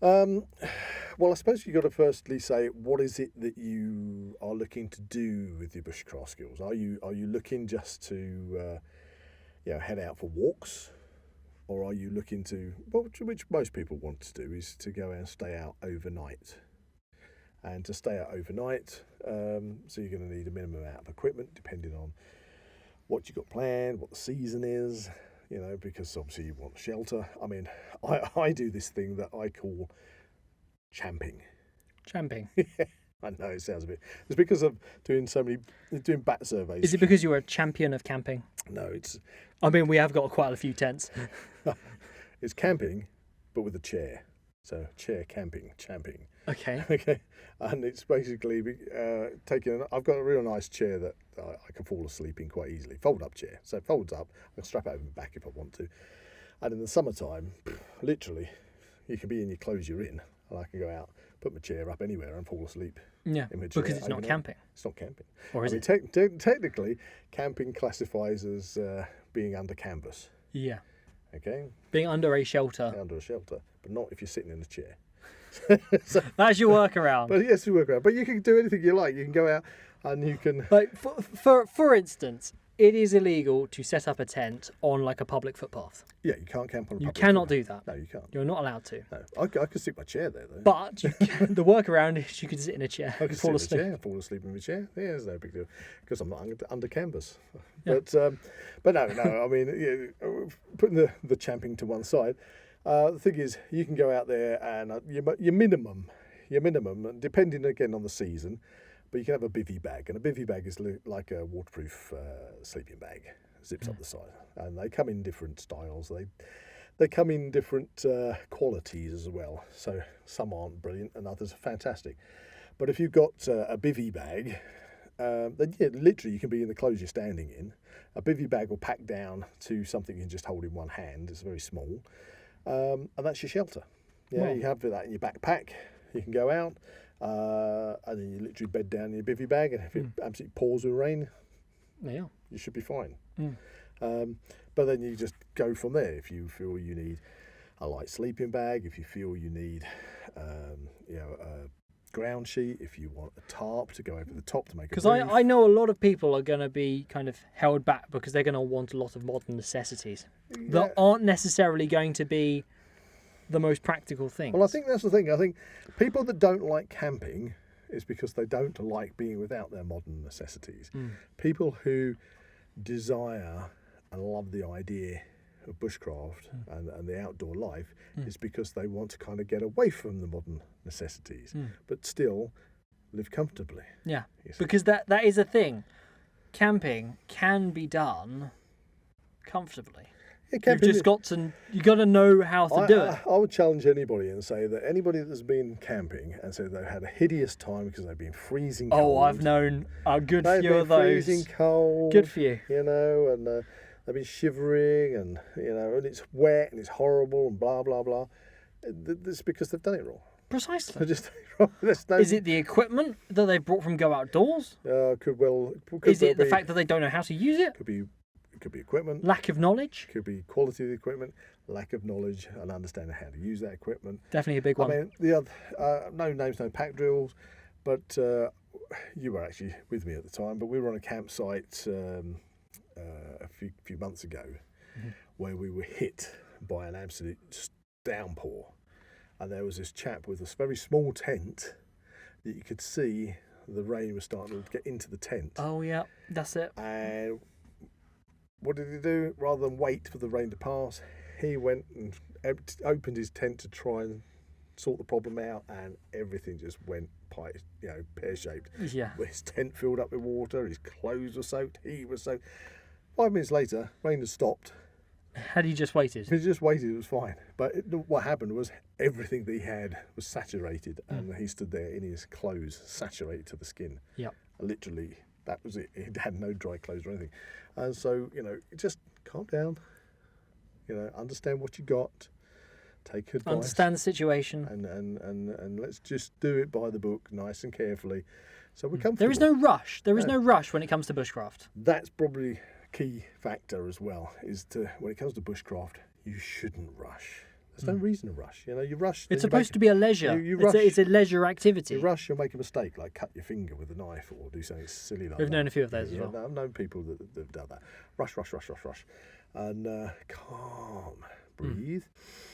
Speaker 2: Well, I suppose you've got to firstly say, what is it that you are looking to do with your bushcraft skills? Are you looking just to head out for walks? Or are you looking to, which most people want to do, is to go out and stay out overnight. And to stay out overnight, so you're going to need a minimum amount of equipment, depending on what you've got planned, what the season is, because obviously you want shelter. I mean, I do this thing that I call champing.
Speaker 1: Champing?
Speaker 2: Yeah, I know, it sounds a bit... It's because of doing bat surveys.
Speaker 1: Is it because you're a champion of camping?
Speaker 2: No, it's...
Speaker 1: I mean, we have got quite a few tents.
Speaker 2: It's camping, but with a chair. So chair camping, champing.
Speaker 1: Okay.
Speaker 2: Okay. And it's basically I've got a real nice chair that I can fall asleep in quite easily. Fold-up chair. So it folds up. I can strap it over my back if I want to. And in the summertime, literally, you can be in your clothes you're in, and I can go out, put my chair up anywhere and fall asleep.
Speaker 1: Yeah,
Speaker 2: in my chair
Speaker 1: because it's not camping.
Speaker 2: It's not camping.
Speaker 1: Or is it?
Speaker 2: Technically, camping classifies as being under canvas.
Speaker 1: Yeah.
Speaker 2: Okay.
Speaker 1: Being under a shelter.
Speaker 2: Under a shelter, but not if you're sitting in a chair.
Speaker 1: So, that's your workaround.
Speaker 2: But yes, you work around. But you can do anything you like. You can go out and you can...
Speaker 1: Like, for instance, it is illegal to set up a tent on like a public footpath.
Speaker 2: Yeah, you can't camp on a
Speaker 1: You
Speaker 2: public
Speaker 1: cannot
Speaker 2: footpath.
Speaker 1: do that.
Speaker 2: No, you can't.
Speaker 1: You're not allowed to.
Speaker 2: No, I could stick my chair there, though.
Speaker 1: But the workaround is you can sit in a chair and fall asleep.
Speaker 2: Fall asleep in my chair. Yeah, there's no big deal. Because I'm not under canvas.
Speaker 1: Yeah.
Speaker 2: But no, I mean, putting the champing to one side, the thing is, you can go out there and your minimum, depending again on the season, but you can have a bivvy bag. And a bivvy bag is like a waterproof sleeping bag. Zips up the side. And they come in different styles. They come in different qualities as well. So some aren't brilliant and others are fantastic. But if you've got a bivvy bag, then literally you can be in the clothes you're standing in. A bivvy bag will pack down to something you can just hold in one hand. It's very small. And that's your shelter. Yeah, you have that in your backpack. You can go out and then you literally bed down in your bivvy bag, and if it absolutely pours with rain, you should be fine. But then you just go from there. If you feel you need a light sleeping bag, if you feel you need a ground sheet, if you want a tarp to go over the top to make a roof.
Speaker 1: Because I know a lot of people are going to be kind of held back because they're going to want a lot of modern necessities that aren't necessarily going to be the most practical things.
Speaker 2: Well, I think that's the thing. I think people that don't like camping is because they don't like being without their modern necessities. People who desire and love the idea of bushcraft and the outdoor life is because they want to kind of get away from the modern necessities, but still live comfortably.
Speaker 1: Yeah, because that is a thing. Camping can be done comfortably. You've
Speaker 2: camping-
Speaker 1: just got to know how to do it.
Speaker 2: I would challenge anybody and say that anybody that's been camping and said they've had a hideous time because they've been freezing cold.
Speaker 1: Oh, I've known a good
Speaker 2: they've
Speaker 1: few
Speaker 2: been
Speaker 1: of those.
Speaker 2: freezing cold.
Speaker 1: Good for you.
Speaker 2: You know, and they've been shivering, and and it's wet and it's horrible and blah blah blah. It's because they've done it wrong.
Speaker 1: Precisely.
Speaker 2: They just wrong.
Speaker 1: Is it the equipment that they've brought from Go Outdoors?
Speaker 2: Is
Speaker 1: it the fact that they don't know how to use it?
Speaker 2: It could be equipment.
Speaker 1: Lack of knowledge?
Speaker 2: Could be quality of the equipment, lack of knowledge and understanding how to use that equipment.
Speaker 1: Definitely a big one.
Speaker 2: I mean, the other, no names, no pack drills, but you were actually with me at the time, but we were on a campsite a few months ago where we were hit by an absolute downpour. And there was this chap with this very small tent that you could see the rain was starting to get into the tent.
Speaker 1: Oh, yeah, that's it.
Speaker 2: And what did he do? Rather than wait for the rain to pass, he went and opened his tent to try and sort the problem out, and everything just went pear-shaped.
Speaker 1: Yeah.
Speaker 2: His tent filled up with water, his clothes were soaked, he was soaked. 5 minutes later, rain had stopped.
Speaker 1: Had he just waited?
Speaker 2: If he just waited, it was fine. But what happened was everything that he had was saturated, and he stood there in his clothes, saturated to the skin.
Speaker 1: Yep.
Speaker 2: Literally, that was it. He had no dry clothes or anything. And so, just calm down. Understand what you got. Take advice.
Speaker 1: Understand the situation.
Speaker 2: And let's just do it by the book, nice and carefully. So we're comfortable.
Speaker 1: There is no rush. There is no rush when it comes to bushcraft.
Speaker 2: That's probably key factor as well, is when it comes to bushcraft, you shouldn't rush. There's no reason to rush. You rush.
Speaker 1: It's supposed to be a leisure.
Speaker 2: You rush.
Speaker 1: It's a leisure activity.
Speaker 2: You rush, you'll make a mistake, like cut your finger with a knife or do something silly like that.
Speaker 1: We've known a few of those as well.
Speaker 2: I've known people that have done that. Rush. And calm, breathe.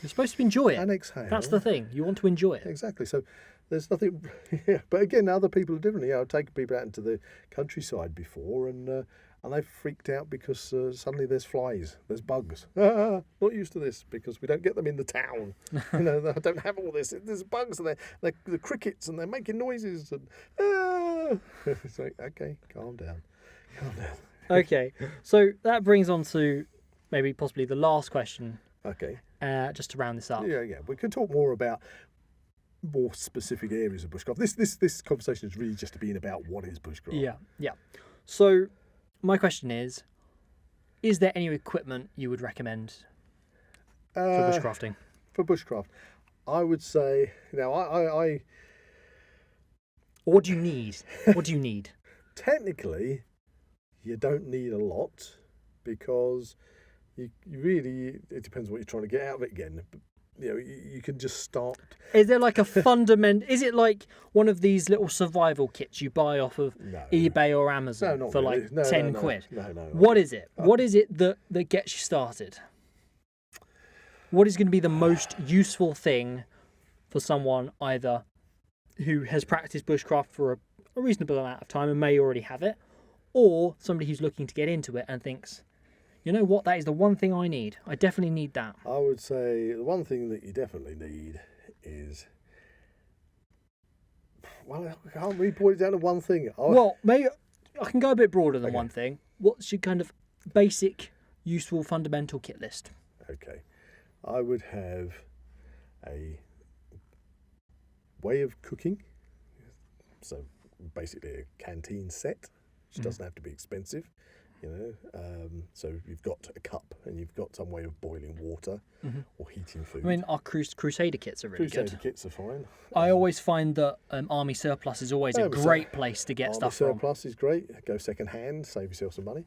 Speaker 1: You're supposed to enjoy it.
Speaker 2: And exhale.
Speaker 1: That's the thing. You want to enjoy it.
Speaker 2: Exactly. So there's nothing. Yeah. But again, other people are different. I've taken people out into the countryside before, and they've freaked out because suddenly there's flies, there's bugs. Not used to this because we don't get them in the town. I don't have all this. There's bugs and they're the crickets and they're making noises. And it's like, okay, calm down.
Speaker 1: Okay, so that brings on to maybe possibly the last question.
Speaker 2: Okay.
Speaker 1: Just to round this up.
Speaker 2: Yeah. We can talk more about more specific areas of bushcraft. This conversation is really just been about what is bushcraft.
Speaker 1: Yeah. So my question is there any equipment you would recommend for bushcrafting?
Speaker 2: For bushcraft, I would say, I
Speaker 1: What do you need? What do you need?
Speaker 2: Technically, you don't need a lot because you really, it depends what you're trying to get out of it again. You can just start.
Speaker 1: Is there like a fundament? Is it like one of these little survival kits you buy off of eBay or Amazon for
Speaker 2: really.
Speaker 1: like 10 quid?
Speaker 2: No.
Speaker 1: What is it? What is it that gets you started? What is going to be the most useful thing for someone either who has practiced bushcraft for a reasonable amount of time and may already have it, or somebody who's looking to get into it and thinks, you know what, that is the one thing I need. I definitely need that.
Speaker 2: I would say the one thing that you definitely need is, well, I can't really put it down to one thing.
Speaker 1: Well, maybe I can go a bit broader than one thing. What's your kind of basic, useful, fundamental kit list?
Speaker 2: Okay. I would have a way of cooking. So basically a canteen set, which doesn't have to be expensive. So you've got a cup and you've got some way of boiling water or heating food.
Speaker 1: I mean, our Crusader kits are really good.
Speaker 2: Crusader kits are fine.
Speaker 1: I always find that Army Surplus is always a great place to get stuff from.
Speaker 2: Army Surplus is great. Go second hand, save yourself some money.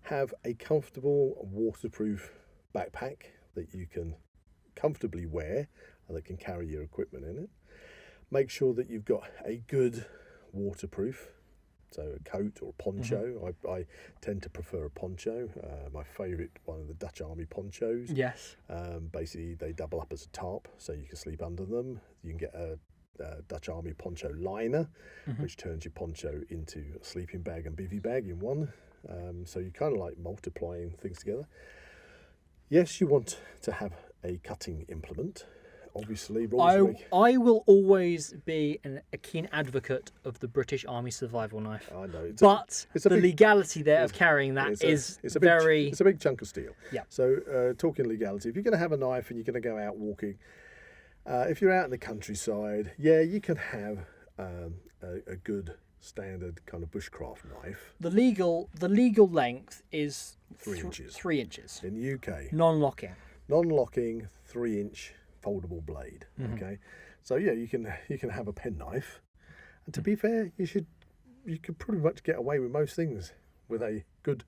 Speaker 2: Have a comfortable waterproof backpack that you can comfortably wear and that can carry your equipment in it. Make sure that you've got a good waterproof. So a coat or a poncho. I tend to prefer a poncho. My favourite one of the Dutch Army ponchos.
Speaker 1: Yes.
Speaker 2: Basically, they double up as a tarp, so you can sleep under them. You can get a Dutch Army poncho liner, which turns your poncho into a sleeping bag and bivvy bag in one. So you're kind of like multiplying things together. Yes, you want to have a cutting implement. obviously.
Speaker 1: I will always be a keen advocate of the British Army survival knife.
Speaker 2: I know,
Speaker 1: but the legality there of carrying that is very...
Speaker 2: It's a big chunk of steel.
Speaker 1: Yeah.
Speaker 2: So talking legality, if you're going to have a knife and you're going to go out walking, if you're out in the countryside, you can have a good standard kind of bushcraft knife.
Speaker 1: The legal length is
Speaker 2: 3 inches.
Speaker 1: 3 inches.
Speaker 2: In the UK.
Speaker 1: Non-locking.
Speaker 2: Non-locking 3-inch foldable blade. Okay. So you can have a penknife. And to be fair, you could pretty much get away with most things with a good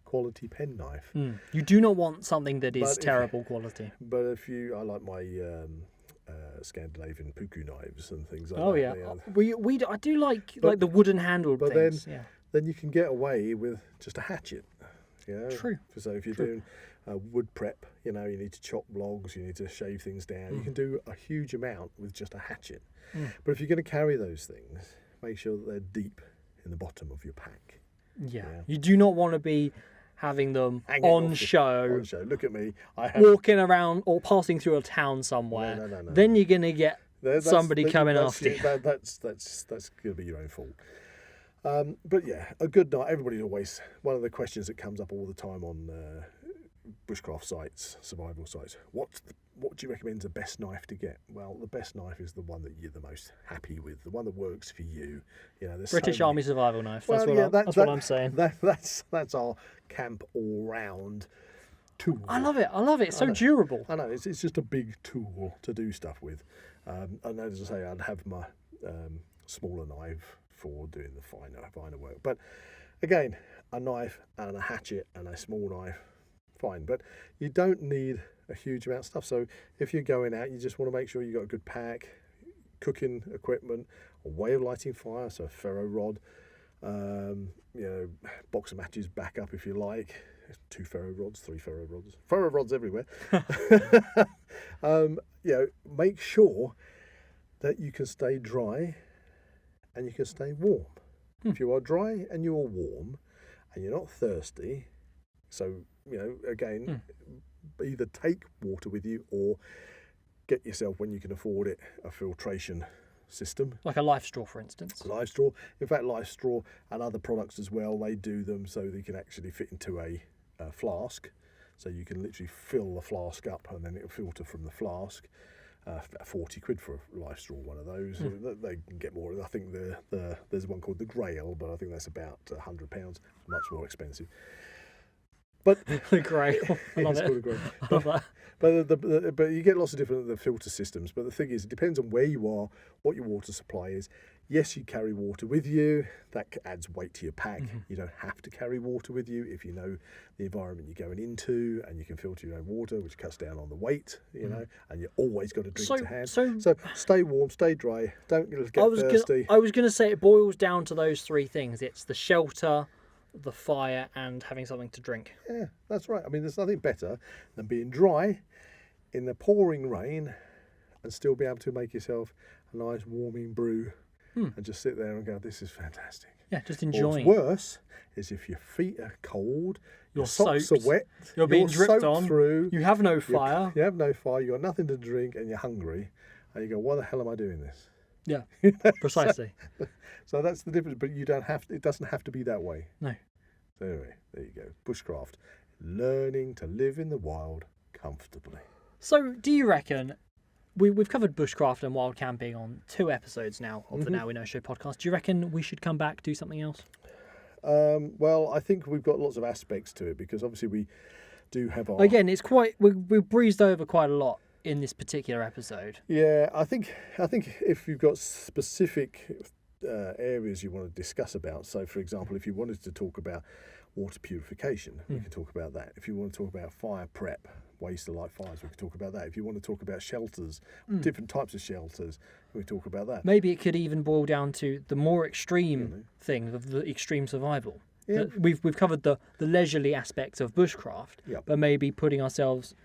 Speaker 2: quality penknife.
Speaker 1: You do not want something that is terrible quality.
Speaker 2: But I like my Scandinavian puku knives and things like that.
Speaker 1: Oh yeah, I do like the wooden handled things.
Speaker 2: Then you can get away with just a hatchet. Yeah.
Speaker 1: True.
Speaker 2: So if you're doing wood prep, you need to chop logs, you need to shave things down. You can do a huge amount with just a hatchet. But if you're going to carry those things, make sure that they're deep in the bottom of your pack.
Speaker 1: Yeah. You do not want to be having them on show.
Speaker 2: Look at me.
Speaker 1: Walking around or passing through a town somewhere.
Speaker 2: No.
Speaker 1: Then you're going to get somebody coming after you.
Speaker 2: That's going to be your own fault. But a good knife. Everybody's always, one of the questions that comes up all the time on bushcraft sites, survival sites. What do you recommend is the best knife to get? Well, the best knife is the one that you're the most happy with, the one that works for you.
Speaker 1: British Army survival knife. That's what I'm saying.
Speaker 2: That's our camp all-round tool.
Speaker 1: I love it. It's so durable.
Speaker 2: I know. It's just a big tool to do stuff with. And as I say, I'd have my smaller knife for doing the finer work. But again, a knife and a hatchet and a small knife, fine. But you don't need a huge amount of stuff. So if you're going out, you just want to make sure you've got a good pack, cooking equipment, a way of lighting fire, so a ferro rod, box of matches back up if you like, 2 ferro rods, 3 ferro rods everywhere. Make sure that you can stay dry and you can stay warm. If you are dry and you're warm and you're not thirsty, so again, either take water with you or get yourself, when you can afford it, a filtration system.
Speaker 1: Like a life straw, for instance.
Speaker 2: Life straw. In fact, life straw and other products as well, they do them so they can actually fit into a flask. So you can literally fill the flask up and then it'll filter from the flask. 40 quid for a life straw, one of those. They can get more. I think there's one called the Grail, but I think that's about £100, much more expensive. But
Speaker 1: the Grail, I love it. I love that.
Speaker 2: But you get lots of different filter systems. But the thing is, it depends on where you are, what your water supply is. Yes, you carry water with you. That adds weight to your pack. You don't have to carry water with you if you know the environment you're going into, and you can filter your own water, which cuts down on the weight. And you always got a drink to hand. So stay warm, stay dry. Don't get thirsty.
Speaker 1: I was going to say it boils down to those 3 things. It's the shelter, the fire, and having something to drink.
Speaker 2: Yeah, that's right. I mean, there's nothing better than being dry in the pouring rain and still be able to make yourself a nice warming brew and just sit there and go, this is fantastic.
Speaker 1: Yeah, just enjoying.
Speaker 2: What's worse is if your feet are cold, your socks are wet,
Speaker 1: you're being dripped on,
Speaker 2: through,
Speaker 1: you have no fire.
Speaker 2: You have no fire, you've got nothing to drink, and you're hungry, and you go, why the hell am I doing this?
Speaker 1: Yeah, precisely.
Speaker 2: So that's the difference, but it doesn't have to be that way.
Speaker 1: No.
Speaker 2: So anyway, there you go. Bushcraft. Learning to live in the wild comfortably.
Speaker 1: So do you reckon, we've covered bushcraft and wild camping on 2 episodes now of the Now We Know Show podcast. Do you reckon we should come back, do something else?
Speaker 2: Well, I think we've got lots of aspects to it, because obviously we do have our...
Speaker 1: Again, it's quite... We breezed over quite a lot in this particular episode.
Speaker 2: Yeah, I think if you've got specific areas you want to discuss about, so for example, if you wanted to talk about water purification, we could talk about that. If you want to talk about fire prep, ways to light fires, we could talk about that. If you want to talk about shelters, different types of shelters, we could talk about that.
Speaker 1: Maybe it could even boil down to the more extreme thing of the extreme survival. Yeah. We've covered the leisurely aspects of bushcraft, but maybe putting ourselves...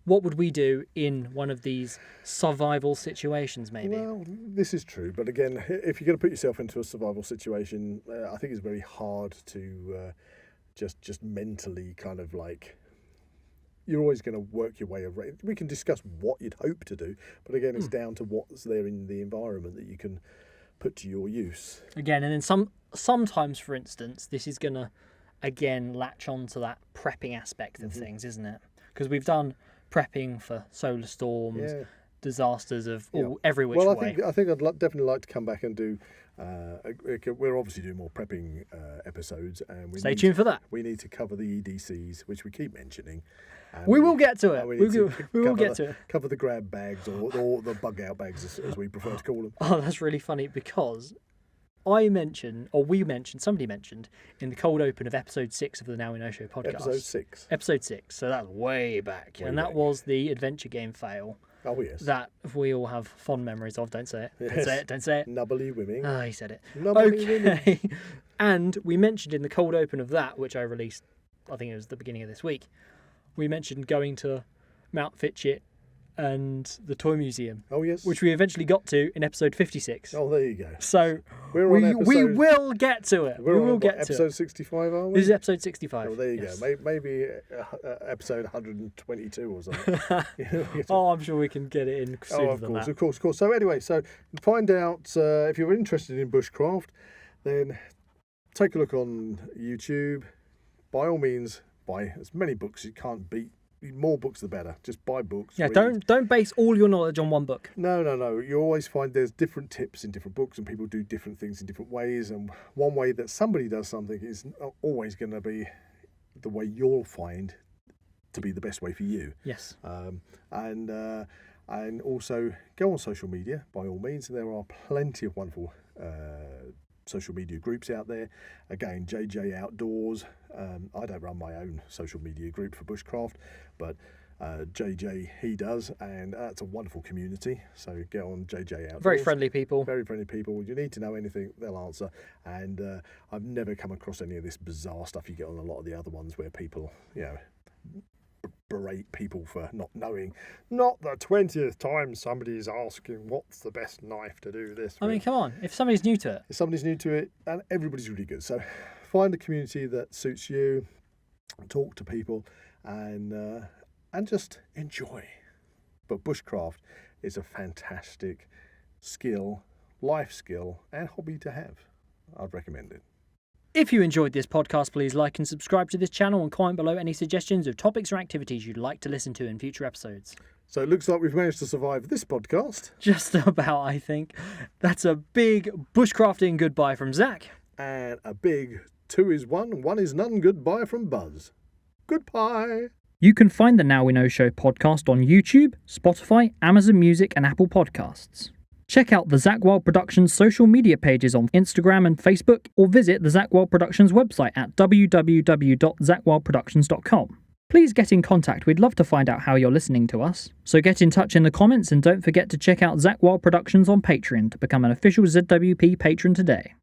Speaker 1: What would we do in one of these survival situations, maybe?
Speaker 2: Well, this is true. But again, if you're going to put yourself into a survival situation, I think it's very hard to just mentally kind of like you're always going to work your way around. We can discuss what you'd hope to do, but again, it's down to what's there in the environment that you can put to your use.
Speaker 1: Again, and then sometimes, for instance, this is going to, again, latch on to that prepping aspect of things, isn't it? Because we've done prepping for solar storms, disasters of every which way.
Speaker 2: Well, I think I'd definitely like to come back and do. We're obviously doing more prepping episodes, and
Speaker 1: stay tuned for that.
Speaker 2: We need to cover the EDCs, which we keep mentioning.
Speaker 1: We will get to it. We will get to it.
Speaker 2: Cover the grab bags or the bug out bags, as we prefer to call them.
Speaker 1: Oh, that's really funny because somebody mentioned in the cold open of episode 6 of the Now We Know Show podcast. Episode 6. So that's way back. That was the adventure game fail.
Speaker 2: Oh, yes.
Speaker 1: That we all have fond memories of. Don't say it. Yes. Don't say it.
Speaker 2: Nubbly women.
Speaker 1: Ah, he said it.
Speaker 2: Nubbly women.
Speaker 1: And we mentioned in the cold open of that, which I released, I think it was the beginning of this week, we mentioned going to Mount Fitchett and the Toy Museum.
Speaker 2: Oh, yes.
Speaker 1: Which we eventually got to in episode 56.
Speaker 2: Oh, there you go.
Speaker 1: So we will get to it. We will get to
Speaker 2: episode 65, are we?
Speaker 1: This is episode 65.
Speaker 2: Oh, there you go. Maybe episode 122 or something.
Speaker 1: Oh, I'm sure we can get it in sooner than that.
Speaker 2: Of course. So anyway, find out if you're interested in bushcraft, then take a look on YouTube. By all means, buy as many books as you can't beat. More books the better. Just buy books.
Speaker 1: Yeah, don't base all your knowledge on one book.
Speaker 2: No. You always find there's different tips in different books, and people do different things in different ways. And one way that somebody does something is not always going to be the way you'll find to be the best way for you.
Speaker 1: Yes.
Speaker 2: And also go on social media by all means. There are plenty of wonderful social media groups out there. Again, JJ Outdoors. I don't run my own social media group for bushcraft, but JJ, he does, and it's a wonderful community. So go on JJ Outdoors.
Speaker 1: Very friendly people.
Speaker 2: Very friendly people. You need to know anything, they'll answer. And I've never come across any of this bizarre stuff you get on a lot of the other ones where people, berate people for not knowing. Not the 20th time somebody's asking what's the best knife to do this with.
Speaker 1: I mean, come on. If somebody's new to it. And everybody's really good. So find a community that suits you, talk to people, and just enjoy. But bushcraft is a fantastic skill, life skill, and hobby to have. I'd recommend it. If you enjoyed this podcast, please like and subscribe to this channel and comment below any suggestions of topics or activities you'd like to listen to in future episodes.
Speaker 2: So it looks like we've managed to survive this podcast.
Speaker 1: Just about, I think. That's a big bushcrafting goodbye from Zak.
Speaker 2: And a big 2 is 1, 1 is none goodbye from Buzz. Goodbye.
Speaker 1: You can find the Now We Know Show podcast on YouTube, Spotify, Amazon Music and Apple Podcasts. Check out the Zak Wylde Productions social media pages on Instagram and Facebook, or visit the Zak Wylde Productions website at www.zakwyldeproductions.com. Please get in contact. We'd love to find out how you're listening to us. So get in touch in the comments, and don't forget to check out Zak Wylde Productions on Patreon to become an official ZWP patron today.